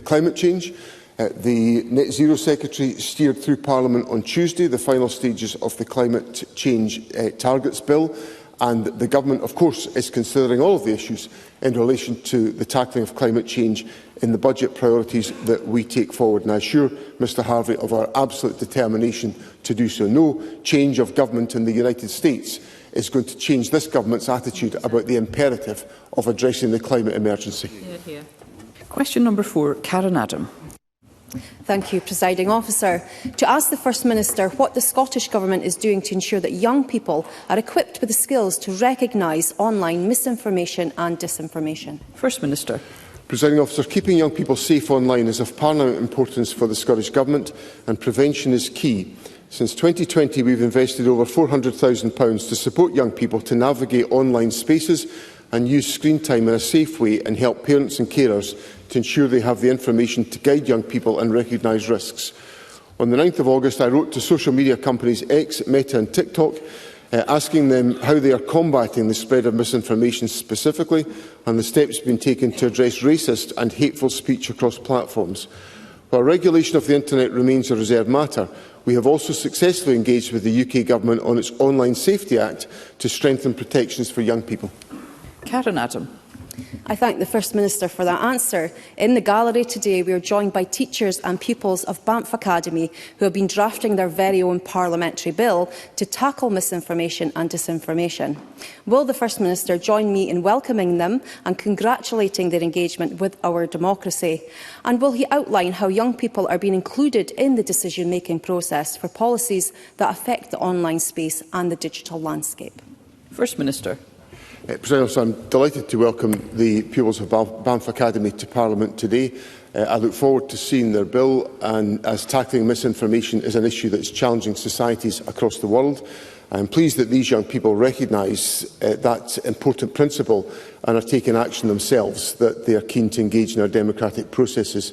Speaker 2: climate change. The Net Zero Secretary steered through Parliament on Tuesday the final stages of the Climate Change Targets Bill, and the Government, of course, is considering all of the issues in relation to the tackling of climate change in the budget priorities that we take forward. And I assure Mr Harvey of our absolute determination to do so. No change of government in the United States is going to change this government's attitude about the imperative of addressing the climate emergency.
Speaker 4: Question number 4, Karen Adam.
Speaker 5: Thank you, Presiding Officer. To ask the First Minister what the Scottish Government is doing to ensure that young people are equipped with the skills to recognise online misinformation and disinformation.
Speaker 4: First Minister.
Speaker 2: Presiding Officer, keeping young people safe online is of paramount importance for the Scottish Government, and prevention is key. Since 2020, we have invested over £400,000 to support young people to navigate online spaces and use screen time in a safe way, and help parents and carers to ensure they have the information to guide young people and recognise risks. On the 9th of August, I wrote to social media companies X, Meta and TikTok, asking them how they are combating the spread of misinformation specifically, and the steps being taken to address racist and hateful speech across platforms. While regulation of the internet remains a reserved matter, we have also successfully engaged with the UK Government on its Online Safety Act to strengthen protections for young people.
Speaker 4: Karen Adam.
Speaker 5: I thank the First Minister for that answer. In the gallery today, we are joined by teachers and pupils of Banff Academy who have been drafting their very own parliamentary bill to tackle misinformation and disinformation. Will the First Minister join me in welcoming them and congratulating their engagement with our democracy? And will he outline how young people are being included in the decision-making process for policies that affect the online space and the digital landscape?
Speaker 4: First Minister.
Speaker 2: President Officer, I am delighted to welcome the pupils of Banff Academy to Parliament today. I look forward to seeing their bill, and as tackling misinformation is an issue that is challenging societies across the world. I am pleased that these young people recognise that important principle and are taking action themselves, that they are keen to engage in our democratic processes.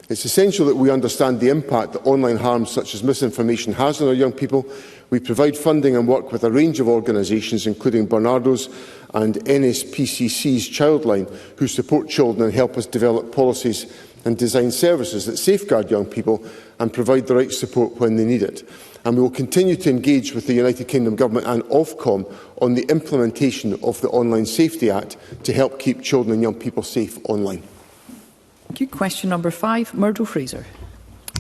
Speaker 2: It is essential that we understand the impact that online harm such as misinformation has on our young people. We provide funding and work with a range of organisations, including Barnardo's and NSPCC's Childline, who support children and help us develop policies and design services that safeguard young people and provide the right support when they need it. And we will continue to engage with the United Kingdom Government and Ofcom on the implementation of the Online Safety Act to help keep children and young people safe online.
Speaker 4: Thank you. Question number 5, Murdo Fraser.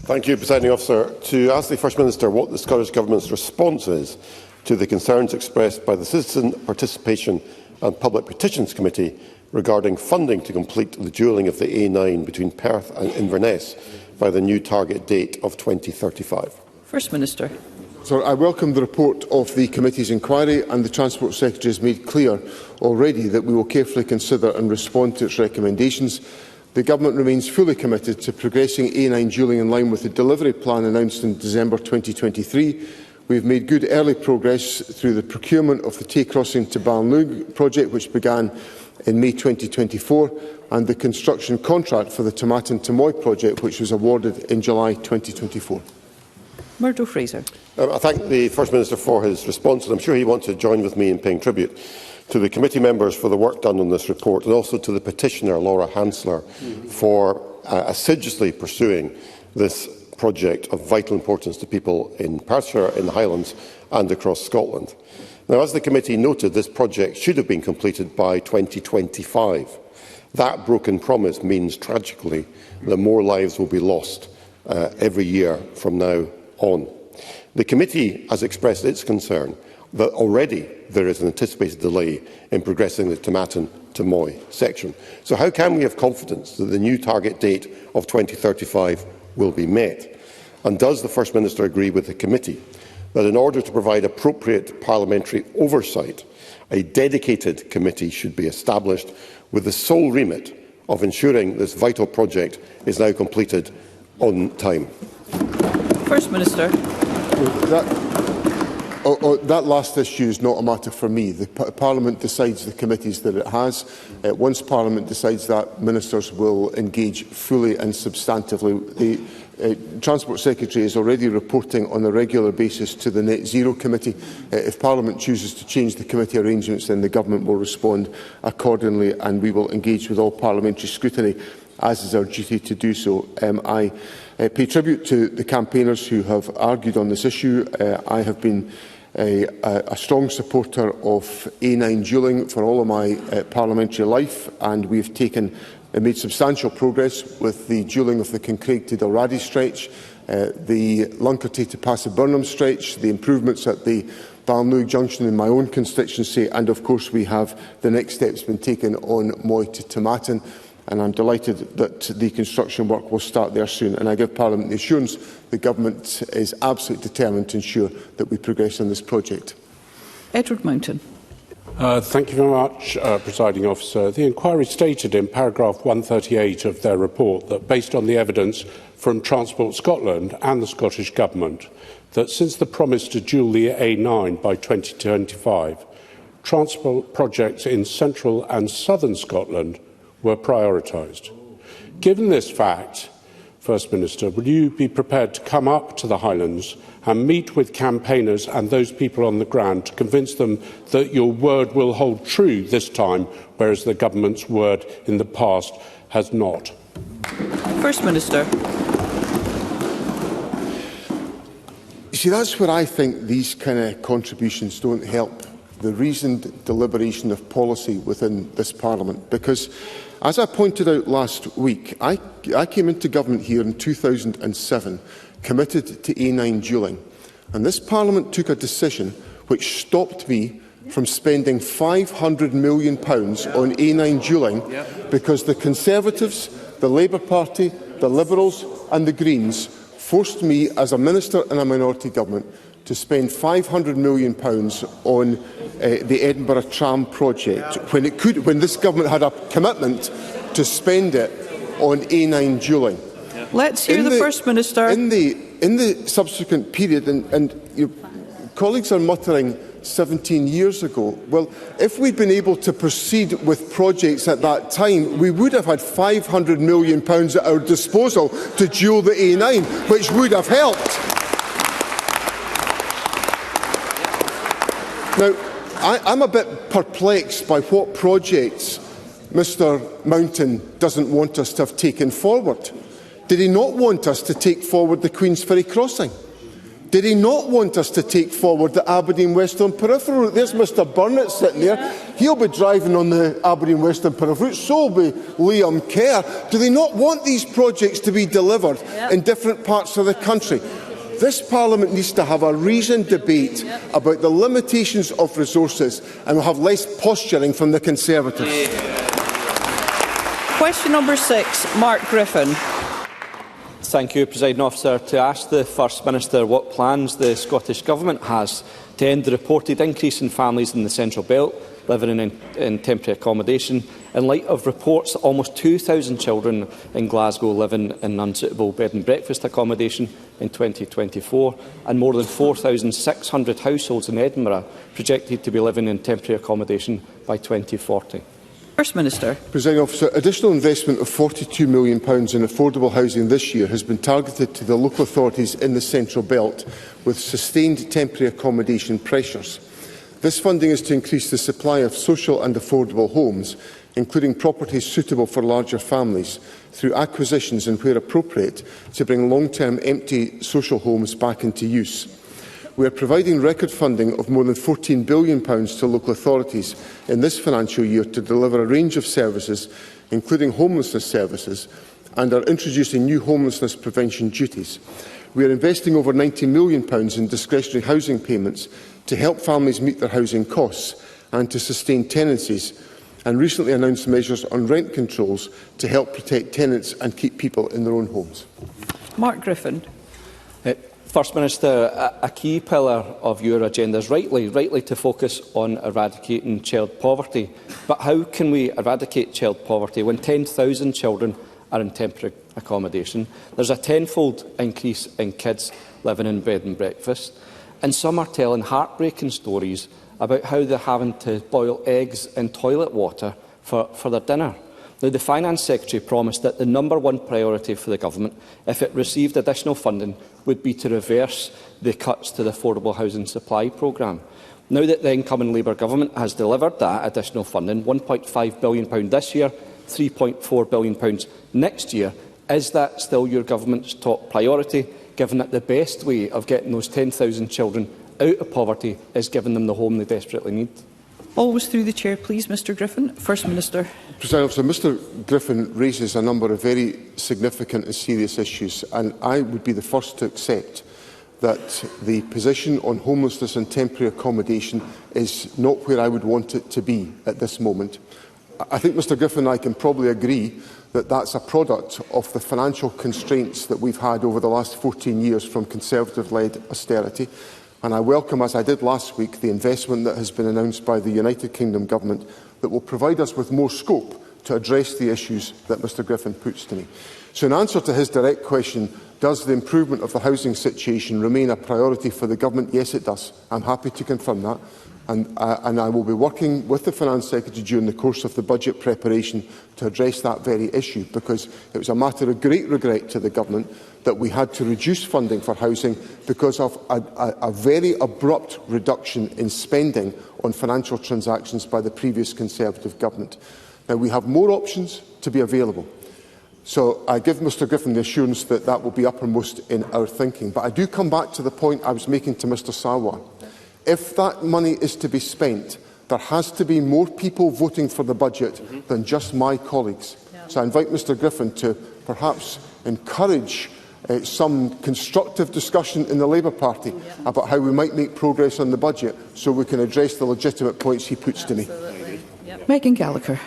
Speaker 11: Thank you, Presiding Officer. To ask the First Minister what the Scottish Government's response is to the concerns expressed by the Citizen Participation and Public Petitions Committee regarding funding to complete the dualling of the A9 between Perth and Inverness by the new target date of 2035.
Speaker 4: First Minister.
Speaker 2: So I welcome the report of the committee's inquiry, and the Transport Secretary has made clear already that we will carefully consider and respond to its recommendations. The Government remains fully committed to progressing A9 dualling in line with the delivery plan announced in December 2023. We have made good early progress through the procurement of the Tay Crossing to Balnoog project, which began in May 2024, and the construction contract for the Tomatin Tamoy project, which was awarded in July 2024.
Speaker 4: Murdo Fraser.
Speaker 11: I thank the First Minister for his response, and I am sure he wants to join with me in paying tribute to the committee members for the work done on this report, and also to the petitioner, Laura Hansler, for assiduously pursuing this project of vital importance to people in Perthshire, in the Highlands and across Scotland. Now, as the committee noted, this project should have been completed by 2025. That broken promise means, tragically, that more lives will be lost every year from now on. The committee has expressed its concern that already there is an anticipated delay in progressing the Tomatin to Moy section. So how can we have confidence that the new target date of 2035 will be met? And does the First Minister agree with the committee that in order to provide appropriate parliamentary oversight, a dedicated committee should be established with the sole remit of ensuring this vital project is now completed on time?
Speaker 4: First Minister.
Speaker 2: That last issue is not a matter for me. Parliament decides the committees that it has. Once Parliament decides that, ministers will engage fully and substantively. The Transport Secretary is already reporting on a regular basis to the Net Zero Committee. If Parliament chooses to change the committee arrangements, then the Government will respond accordingly, and we will engage with all parliamentary scrutiny, as is our duty to do so. I pay tribute to the campaigners who have argued on this issue. I have been a strong supporter of A9 dualling for all of my parliamentary life, and we have made substantial progress with the dualling of the Kincraig to Dalradi stretch, the Luncarty to Passiburnham stretch, the improvements at the Balnoog Junction in my own constituency, and of course we have the next steps been taken on Moy to Tomatin. And I'm delighted that the construction work will start there soon. And I give Parliament the assurance the Government is absolutely determined to ensure that we progress on this project.
Speaker 4: Edward Mountain.
Speaker 6: Thank you very much, Presiding Officer. The inquiry stated in paragraph 138 of their report that, based on the evidence from Transport Scotland and the Scottish Government, that since the promise to dual the A9 by 2025, transport projects in central and southern Scotland were prioritised. Given this fact, First Minister, will you be prepared to come up to the Highlands and meet with campaigners and those people on the ground to convince them that your word will hold true this time, whereas the Government's word in the past has not?
Speaker 4: First Minister.
Speaker 2: You see, that's where I think these kind of contributions don't help the reasoned deliberation of policy within this Parliament, because as I pointed out last week, I came into government here in 2007, committed to A9 dualling, and this Parliament took a decision which stopped me from spending £500 million on A9 dualling because the Conservatives, the Labour Party, the Liberals and the Greens forced me as a Minister in a minority government to spend £500 million on the Edinburgh Tram project, when this Government had a commitment to spend it on A9 dualling.
Speaker 4: Let's hear the First Minister.
Speaker 2: In the subsequent period, and your colleagues are muttering 17 years ago. Well, if we'd been able to proceed with projects at that time, we would have had £500 million at our disposal to dual the A9, which would have helped. Now, I'm a bit perplexed by what projects Mr Mountain doesn't want us to have taken forward. Did he not want us to take forward the Queensferry crossing? Did he not want us to take forward the Aberdeen Western Peripheral Route? There's Mr Burnett sitting there. He'll be driving on the Aberdeen Western Peripheral Route. So will be Liam Kerr. Do they not want these projects to be delivered in different parts of the country? This Parliament needs to have a reasoned debate about the limitations of resources, and we'll have less posturing from the Conservatives.
Speaker 4: Question number 6, Mark Griffin.
Speaker 7: Thank you, Presiding Officer. To ask the First Minister what plans the Scottish Government has to end the reported increase in families in the Central Belt living in temporary accommodation, in light of reports that almost 2,000 children in Glasgow living in unsuitable bed and breakfast accommodation in 2024, and more than 4,600 households in Edinburgh projected to be living in temporary accommodation by 2040.
Speaker 4: First Minister.
Speaker 2: Presiding Officer, additional investment of £42 million in affordable housing this year has been targeted to the local authorities in the Central Belt with sustained temporary accommodation pressures. This funding is to increase the supply of social and affordable homes, including properties suitable for larger families, through acquisitions and, where appropriate, to bring long-term empty social homes back into use. We are providing record funding of more than £14 billion to local authorities in this financial year to deliver a range of services, including homelessness services, and are introducing new homelessness prevention duties. We are investing over £90 million in discretionary housing payments to help families meet their housing costs and to sustain tenancies, and recently announced measures on rent controls to help protect tenants and keep people in their own homes.
Speaker 4: Mark Griffin.
Speaker 7: First Minister, a key pillar of your agenda is rightly to focus on eradicating child poverty. But how can we eradicate child poverty when 10,000 children are in temporary accommodation? There's a tenfold increase in kids living in bed and breakfast, and some are telling heartbreaking stories about how they're having to boil eggs in toilet water for their dinner. Now, the Finance Secretary promised that the #1 priority for the Government, if it received additional funding, would be to reverse the cuts to the Affordable Housing Supply Programme. Now that the incoming Labour Government has delivered that additional funding, £1.5 billion this year, £3.4 billion next year, is that still your Government's top priority, given that the best way of getting those 10,000 children out of poverty is giving them the home they desperately need?
Speaker 4: Always through the chair, please, Mr Griffin. First Minister.
Speaker 2: President Officer, Mr Griffin raises a number of very significant and serious issues, and I would be the first to accept that the position on homelessness and temporary accommodation is not where I would want it to be at this moment. I think Mr Griffin and I can probably agree that that's a product of the financial constraints that we've had over the last 14 years from Conservative-led austerity. And I welcome, as I did last week, the investment that has been announced by the United Kingdom Government that will provide us with more scope to address the issues that Mr Griffin puts to me. So in answer to his direct question, does the improvement of the housing situation remain a priority for the Government? Yes, it does. I'm happy to confirm that. And I will be working with the Finance Secretary during the course of the budget preparation to address that very issue, because it was a matter of great regret to the Government that we had to reduce funding for housing because of a very abrupt reduction in spending on financial transactions by the previous Conservative Government. Now, we have more options to be available. So I give Mr Griffin the assurance that that will be uppermost in our thinking. But I do come back to the point I was making to Mr Sarwar. If that money is to be spent, there has to be more people voting for the budget than just my colleagues. So I invite Mr Griffin to perhaps encourage some constructive discussion in the Labour Party about how we might make progress on the budget so we can address the legitimate points he puts to me.
Speaker 4: Megan Gallagher.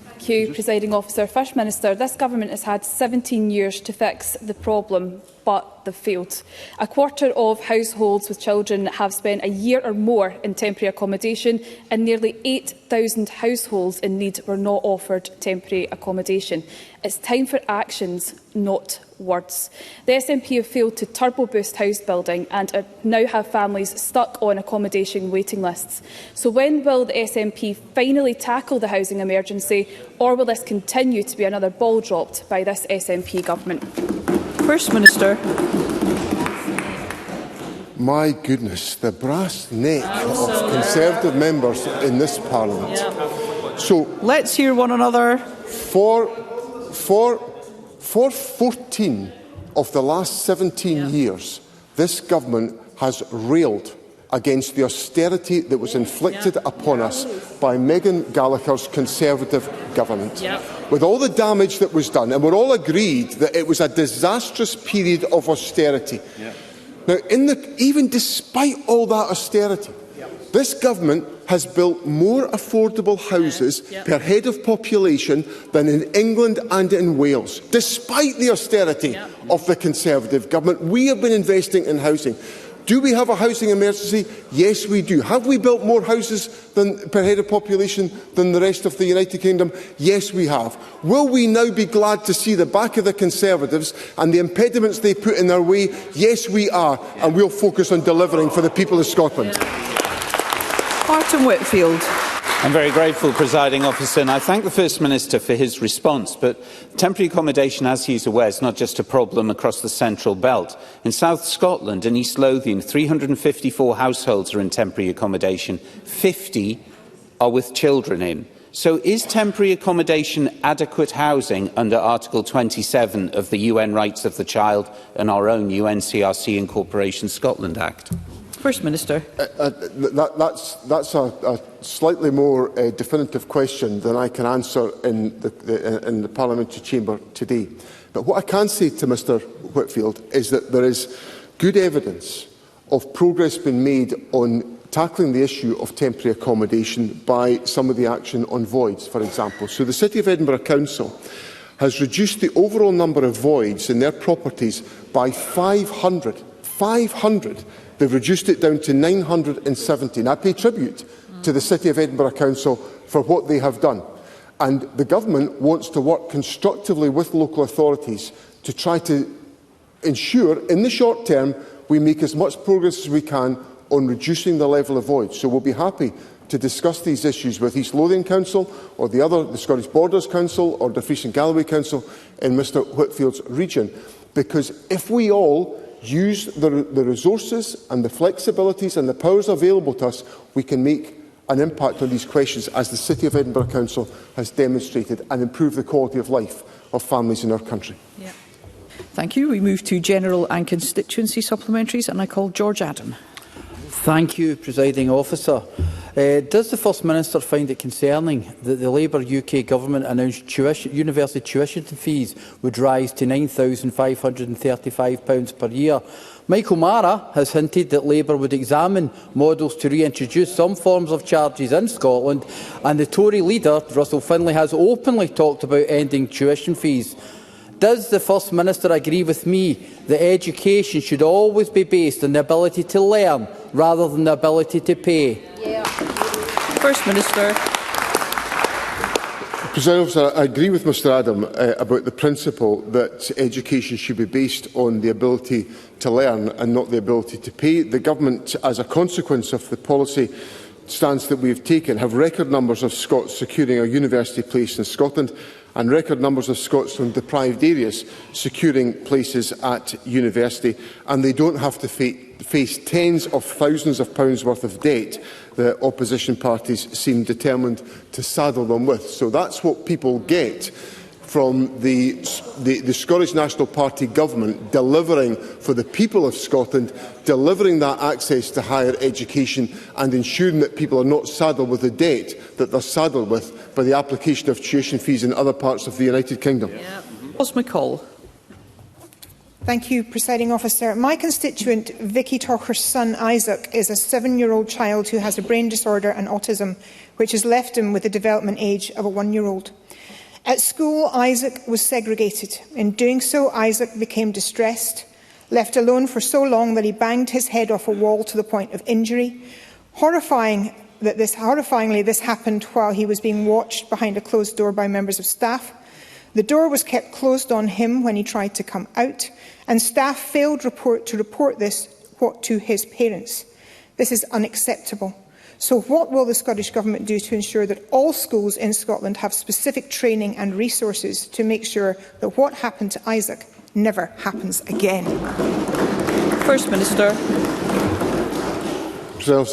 Speaker 8: Thank you, Presiding Officer. First Minister, this Government has had 17 years to fix the problem, but they've failed. A quarter of households with children have spent a year or more in temporary accommodation, and nearly 8,000 households in need were not offered temporary accommodation. It's time for actions, not words. The SNP have failed to turbo boost house building and now have families stuck on accommodation waiting lists. So when will the SNP finally tackle the housing emergency, or will this continue to be another ball dropped by this SNP government?
Speaker 4: First Minister.
Speaker 2: My goodness, the brass neck of Conservative members in this Parliament. So
Speaker 4: let's hear one another.
Speaker 2: For 14 of the last 17 years, this Government has railed against the austerity that was inflicted upon us by Megan Gallagher's Conservative government. With all the damage that was done, and we're all agreed that it was a disastrous period of austerity. Now, even despite all that austerity, this Government has built more affordable houses per head of population than in England and in Wales. Despite the austerity of the Conservative Government, we have been investing in housing. Do we have a housing emergency? Yes, we do. Have we built more houses per head of population than the rest of the United Kingdom? Yes, we have. Will we now be glad to see the back of the Conservatives and the impediments they put in our way? Yes, we are. And we'll focus on delivering for the people of Scotland.
Speaker 4: Martin Whitfield.
Speaker 9: I'm very grateful, Presiding Officer, and I thank the First Minister for his response. But temporary accommodation, as he is aware, is not just a problem across the Central Belt. In South Scotland and East Lothian, 354 households are in temporary accommodation. 50 are with children in. So is temporary accommodation adequate housing under Article 27 of the UN Rights of the Child and our own UNCRC Incorporation Scotland Act?
Speaker 4: First Minister.
Speaker 2: That's a slightly more definitive question than I can answer in the Parliamentary Chamber today. But what I can say to Mr Whitfield is that there is good evidence of progress being made on tackling the issue of temporary accommodation by some of the action on voids, for example. So the City of Edinburgh Council has reduced the overall number of voids in their properties by 500. 500. They've reduced it down to 970. And I pay tribute to the City of Edinburgh Council for what they have done. And the Government wants to work constructively with local authorities to try to ensure, in the short term, we make as much progress as we can on reducing the level of voids. So we'll be happy to discuss these issues with East Lothian Council or the Scottish Borders Council or the Fraser and Galloway Council in Mr Whitfield's region. Because if we all use the resources and the flexibilities and the powers available to us, we can make an impact on these questions, as the City of Edinburgh Council has demonstrated, and improve the quality of life of families in our country.
Speaker 4: Yeah. Thank you. We move to general and constituency supplementaries, and I call George Adam.
Speaker 10: Thank you, Presiding Officer. Does the First Minister find it concerning that the Labour UK Government announced university tuition fees would rise to £9,535 per year? Michael Mara has hinted that Labour would examine models to reintroduce some forms of charges in Scotland, and the Tory leader, Russell Finlay, has openly talked about ending tuition fees. Does the First Minister agree with me that education should always be based on the ability to learn rather than the ability to pay?
Speaker 4: Yeah. First Minister.
Speaker 2: President Officer, I agree with Mr Adam about the principle that education should be based on the ability to learn and not the ability to pay. The Government, as a consequence of the policy stance that we have taken, have record numbers of Scots securing a university place in Scotland and record numbers of Scots from deprived areas securing places at university, and they don't have to face tens of thousands of pounds worth of debt that opposition parties seem determined to saddle them with. So that's what people get from the Scottish National Party government delivering for the people of Scotland, delivering that access to higher education and ensuring that people are not saddled with the debt that they're saddled with by the application of tuition fees in other parts of the United Kingdom.
Speaker 4: Yeah. Nicoll.
Speaker 12: Thank you, Presiding Officer. My constituent, Vicky Torcher's son, Isaac, is a 7-year-old child who has a brain disorder and autism, which has left him with the development age of a 1-year-old. At school, Isaac was segregated. In doing so, Isaac became distressed, left alone for so long that he banged his head off a wall to the point of injury. Horrifyingly, this happened while he was being watched behind a closed door by members of staff. The door was kept closed on him when he tried to come out, and staff failed to report this to his parents. This is unacceptable. So what will the Scottish Government do to ensure that all schools in Scotland have specific training and resources to make sure that what happened to Isaac never happens again?
Speaker 4: First Minister.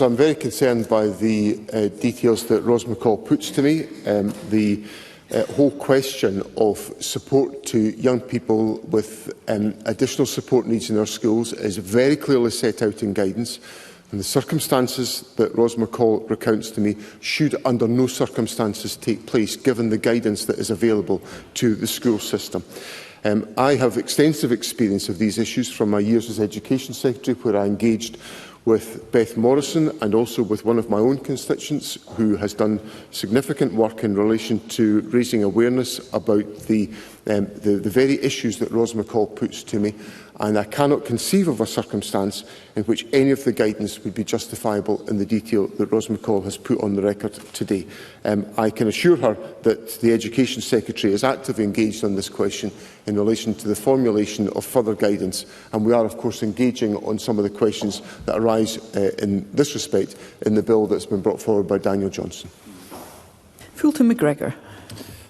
Speaker 2: I'm very concerned by the details that Ros McCall puts to me. The whole question of support to young people with additional support needs in our schools is very clearly set out in guidance. And the circumstances that Ros McCall recounts to me should under no circumstances take place, given the guidance that is available to the school system. I have extensive experience of these issues from my years as Education Secretary, where I engaged with Beth Morrison and also with one of my own constituents who has done significant work in relation to raising awareness about the very issues that Ros McCall puts to me. And I cannot conceive of a circumstance in which any of the guidance would be justifiable in the detail that Ros McCall has put on the record today. I can assure her that the Education Secretary is actively engaged on this question in relation to the formulation of further guidance, and we are of course engaging on some of the questions that arise in this respect in the bill that's been brought forward by Daniel Johnson.
Speaker 4: Fulton McGregor.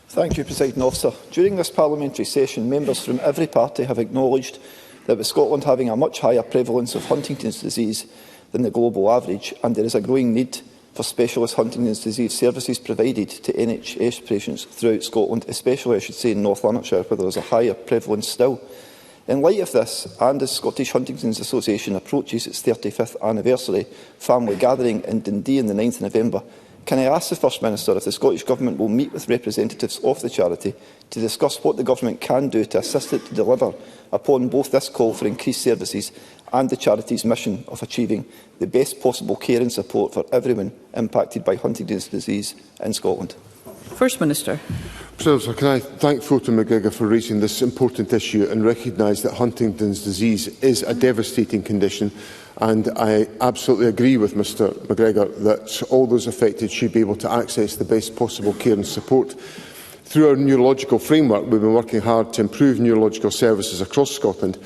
Speaker 13: Thank you, Presiding Officer. During this parliamentary session, members from every party have acknowledged that with Scotland having a much higher prevalence of Huntington's disease than the global average, and there is a growing need for specialist Huntington's disease services provided to NHS patients throughout Scotland, especially, I should say, in North Lanarkshire, where there is a higher prevalence still. In light of this, and as Scottish Huntington's Association approaches its 35th anniversary family gathering in Dundee on the 9th of November, Can I ask the First Minister if the Scottish Government will meet with representatives of the charity to discuss what the Government can do to assist it to deliver upon both this call for increased services and the charity's mission of achieving the best possible care and support for everyone impacted by Huntington's disease in Scotland?
Speaker 4: First Minister.
Speaker 2: Can I thank Fulton McGregor for raising this important issue and recognise that Huntington's disease is a devastating condition, and I absolutely agree with Mr McGregor that all those affected should be able to access the best possible care and support. Through our neurological framework, we've been working hard to improve neurological services across Scotland,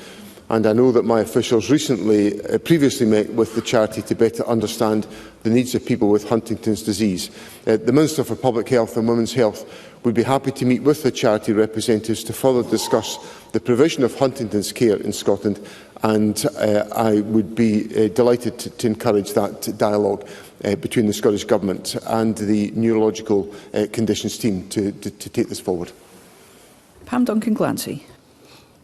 Speaker 2: and I know that my officials previously met with the charity to better understand the needs of people with Huntington's disease. The Minister for Public Health and Women's Health would be happy to meet with the charity representatives to further discuss the provision of Huntington's care in Scotland, and I would be delighted to encourage that dialogue between the Scottish Government and the neurological conditions team to take this forward.
Speaker 4: Pam Duncan-Glancy.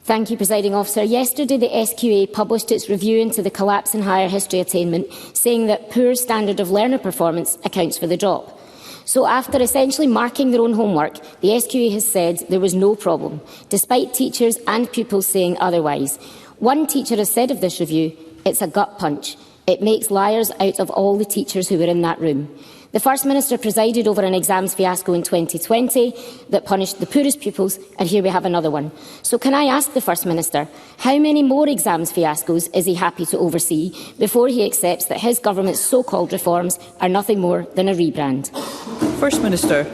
Speaker 14: Thank you, Presiding Officer. Yesterday, the SQA published its review into the collapse in higher history attainment, saying that poor standard of learner performance accounts for the drop. So after essentially marking their own homework, the SQA has said there was no problem, despite teachers and pupils saying otherwise. One teacher has said of this review, it's a gut punch. It makes liars out of all the teachers who were in that room. The First Minister presided over an exams fiasco in 2020 that punished the poorest pupils, and here we have another one. So can I ask the First Minister, how many more exams fiascos is he happy to oversee before he accepts that his government's so-called reforms are nothing more than a rebrand?
Speaker 4: First Minister.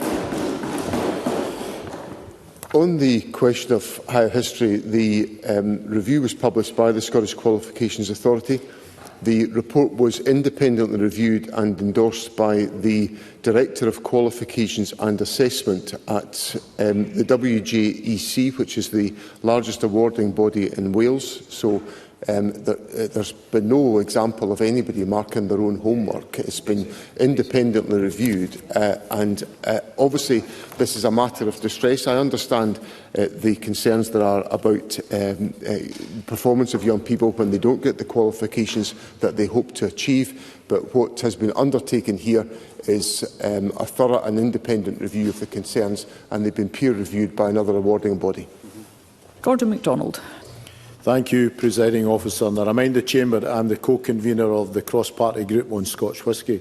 Speaker 2: On the question of higher history, the review was published by the Scottish Qualifications Authority. The report was independently reviewed and endorsed by the Director of Qualifications and Assessment at the WJEC, which is the largest awarding body in Wales. So there's been no example of anybody marking their own homework. It's been independently reviewed, and obviously this is a matter of distress. I understand the concerns there are about performance of young people when they don't get the qualifications that they hope to achieve, but what has been undertaken here is a thorough and independent review of the concerns, and they've been peer reviewed by another awarding body.
Speaker 4: Gordon MacDonald.
Speaker 15: Thank you, Presiding Officer. And I remind the Chamber I am the co-convener of the cross-party group on Scotch whisky.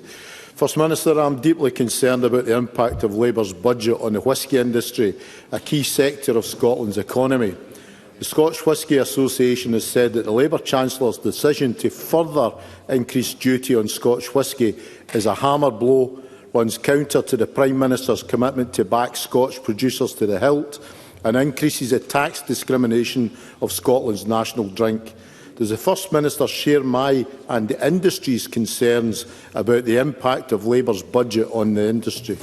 Speaker 15: First Minister, I am deeply concerned about the impact of Labour's budget on the whisky industry, a key sector of Scotland's economy. The Scotch Whisky Association has said that the Labour Chancellor's decision to further increase duty on Scotch whisky is a hammer blow, runs counter to the Prime Minister's commitment to back Scotch producers to the hilt, and increases the tax discrimination of Scotland's national drink. Does the First Minister share my and the industry's concerns about the impact of Labour's budget on the industry?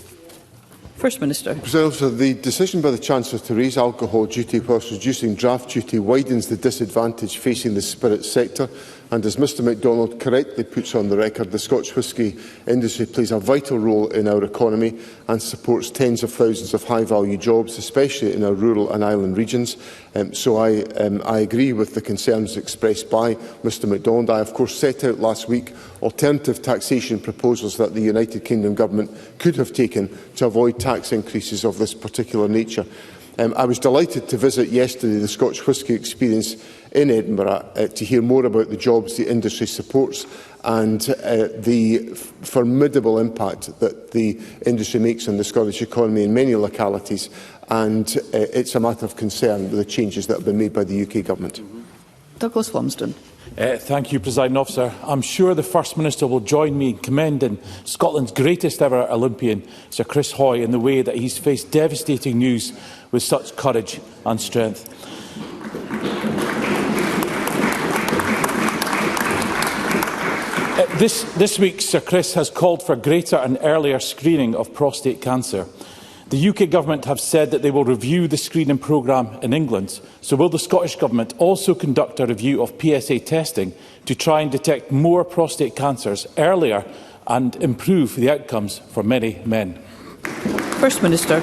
Speaker 4: First Minister.
Speaker 2: The decision by the Chancellor to raise alcohol duty whilst reducing draft duty widens the disadvantage facing the spirits sector, and as Mr MacDonald correctly puts on the record, the Scotch whisky industry plays a vital role in our economy and supports tens of thousands of high-value jobs, especially in our rural and island regions. So I agree with the concerns expressed by Mr MacDonald. I, of course, set out last week alternative taxation proposals that the United Kingdom Government could have taken to avoid tax increases of this particular nature. I was delighted to visit yesterday the Scotch whisky experience in Edinburgh to hear more about the jobs the industry supports and the formidable impact that the industry makes on the Scottish economy in many localities, and it's a matter of concern with the changes that have been made by the UK Government.
Speaker 4: Douglas Lumsden.
Speaker 16: Thank you, Presiding Officer. I'm sure the First Minister will join me in commending Scotland's greatest ever Olympian, Sir Chris Hoy, in the way that he's faced devastating news with such courage and strength. This week, Sir Chris has called for greater and earlier screening of prostate cancer. The UK Government have said that they will review the screening programme in England. So will the Scottish Government also conduct a review of PSA testing to try and detect more prostate cancers earlier and improve the outcomes for many men?
Speaker 4: First Minister.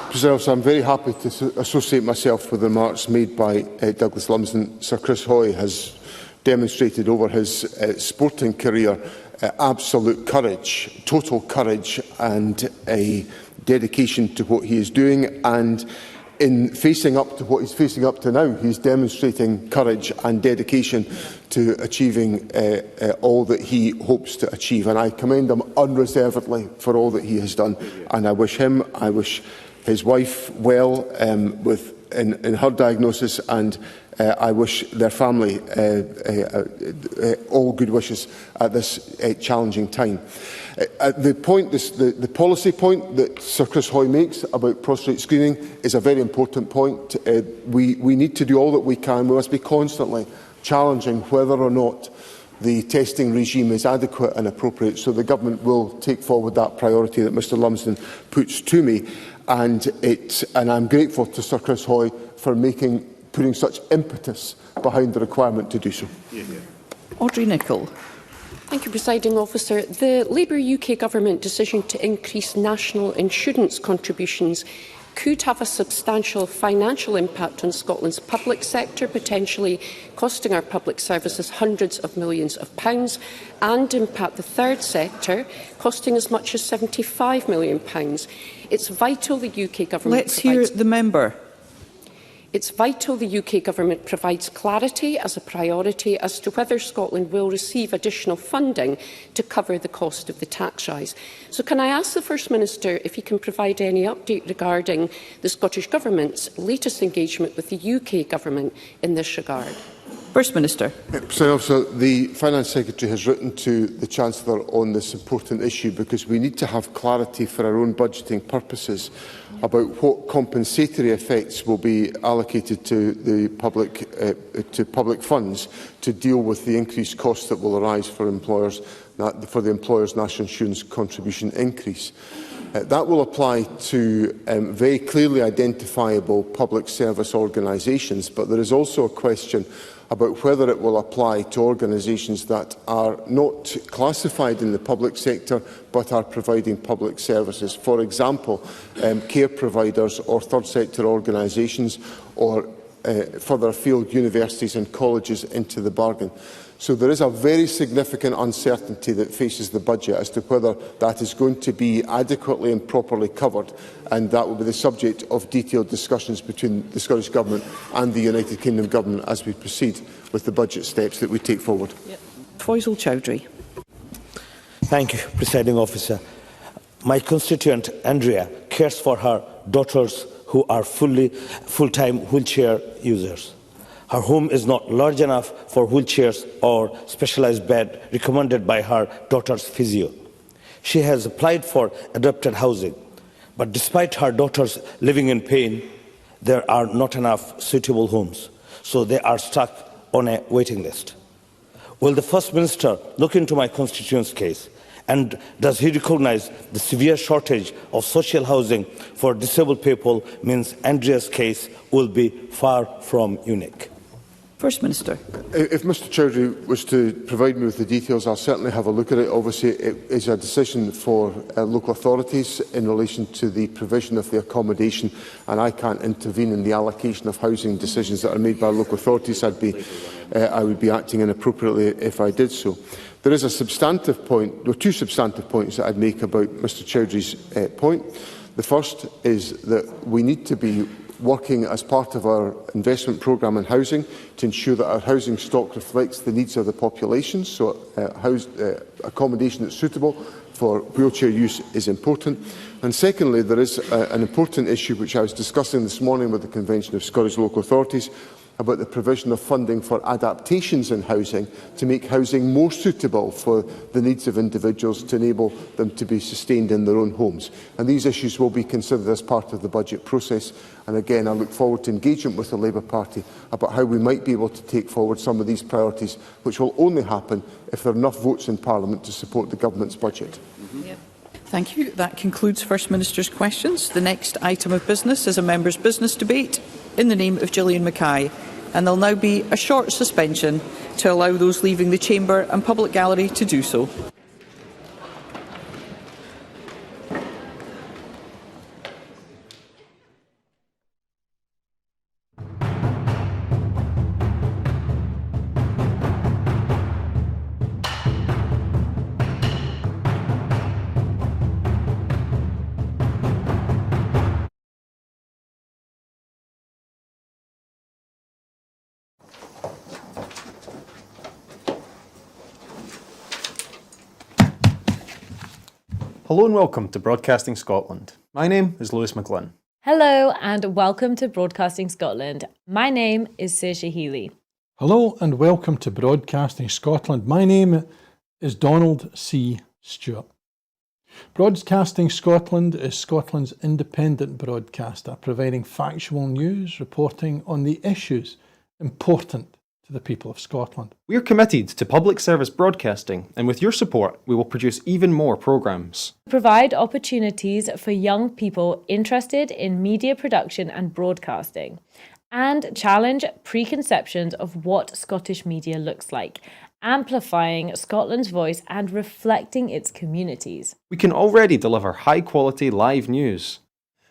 Speaker 2: President, I am very happy to associate myself with the remarks made by Douglas Lumsden. Sir Chris Hoy has demonstrated over his sporting career absolute courage, total courage and a dedication to what he is doing, and in facing up to what he's facing up to now, he's demonstrating courage and dedication to achieving all that he hopes to achieve. And I commend him unreservedly for all that he has done. And I wish him, I wish his wife well in her diagnosis, and I wish their family all good wishes at this challenging time. The policy point that Sir Chris Hoy makes about prostate screening is a very important point. We need to do all that we can. We must be constantly challenging whether or not the testing regime is adequate and appropriate. So the Government will take forward that priority that Mr Lumsden puts to me. And I'm grateful to Sir Chris Hoy for putting such impetus behind the requirement to do so.
Speaker 17: Audrey Nicoll. Thank you, Presiding Officer. The Labour UK Government decision to increase national insurance contributions could have a substantial financial impact on Scotland's public sector, potentially costing our public services hundreds of millions of pounds, and impact the third sector, costing as much as £75 million. It's vital the UK Government...
Speaker 4: Let's hear the member.
Speaker 17: It's vital the UK Government provides clarity as a priority as to whether Scotland will receive additional funding to cover the cost of the tax rise. So can I ask the First Minister if he can provide any update regarding the Scottish Government's latest engagement with the UK Government in this regard?
Speaker 4: First Minister.
Speaker 2: The Finance Secretary has written to the Chancellor on this important issue because we need to have clarity for our own budgeting purposes about what compensatory effects will be allocated to the public funds to deal with the increased costs that will arise for the employer's national insurance contribution increase. That will apply to very clearly identifiable public service organisations, but there is also a question about whether it will apply to organisations that are not classified in the public sector but are providing public services. For example, care providers or third sector organisations, or further afield universities and colleges into the bargain. So there is a very significant uncertainty that faces the budget as to whether that is going to be adequately and properly covered, and that will be the subject of detailed discussions between the Scottish Government and the United Kingdom Government as we proceed with the budget steps that we take forward.
Speaker 4: Faisal Chowdhury.
Speaker 18: Thank you, Presiding Officer. My constituent Andrea cares for her daughters who are full-time wheelchair users. Her home is not large enough for wheelchairs or specialised bed recommended by her daughter's physio. She has applied for adapted housing, but despite her daughters living in pain, there are not enough suitable homes, so they are stuck on a waiting list. Will the First Minister look into my constituent's case, and does he recognise the severe shortage of social housing for disabled people means Andrea's case will be far from unique?
Speaker 4: First Minister.
Speaker 2: If Mr Chowdhury was to provide me with the details, I'll certainly have a look at it. Obviously, it is a decision for local authorities in relation to the provision of the accommodation, and I can't intervene in the allocation of housing decisions that are made by local authorities. I would be acting inappropriately if I did so. There is a substantive point, or two substantive points that I'd make about Mr Chowdhury's point. The first is that we need to be working as part of our investment programme in housing to ensure that our housing stock reflects the needs of the population, so accommodation that's suitable for wheelchair use is important. And secondly, there is an important issue which I was discussing this morning with the Convention of Scottish Local Authorities about the provision of funding for adaptations in housing to make housing more suitable for the needs of individuals, to enable them to be sustained in their own homes. And these issues will be considered as part of the budget process. And again, I look forward to engagement with the Labour Party about how we might be able to take forward some of these priorities, which will only happen if there are enough votes in Parliament to support the Government's budget.
Speaker 4: Thank you. That concludes First Minister's questions. The next item of business is a member's business debate in the name of Gillian Mackay, and there will now be a short suspension to allow those leaving the chamber and public gallery to do so.
Speaker 19: Hello and welcome to Broadcasting Scotland. My name is Lewis McGlynn.
Speaker 20: Hello and welcome to Broadcasting Scotland. My name is Saoirse Healy.
Speaker 23: Hello and welcome to Broadcasting Scotland. My name is Donald C. Stewart. Broadcasting Scotland is Scotland's independent broadcaster, providing factual news, reporting on the issues important to the people of Scotland.
Speaker 19: We are committed to public service broadcasting, and with your support, we will produce even more programmes.
Speaker 20: Provide opportunities for young people interested in media production and broadcasting, and challenge preconceptions of what Scottish media looks like, amplifying Scotland's voice and reflecting its communities.
Speaker 19: We can already deliver high-quality live news,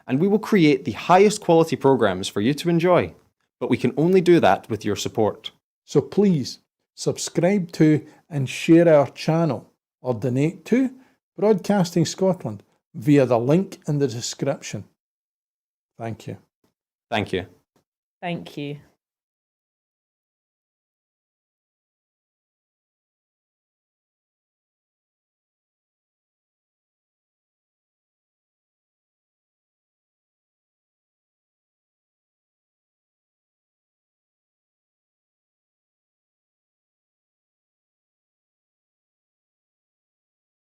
Speaker 19: and we will create the highest quality programmes for you to enjoy. But we can only do that with your support.
Speaker 23: So please subscribe to and share our channel or donate to Broadcasting Scotland via the link in the description. Thank you.
Speaker 19: Thank you.
Speaker 20: Thank you.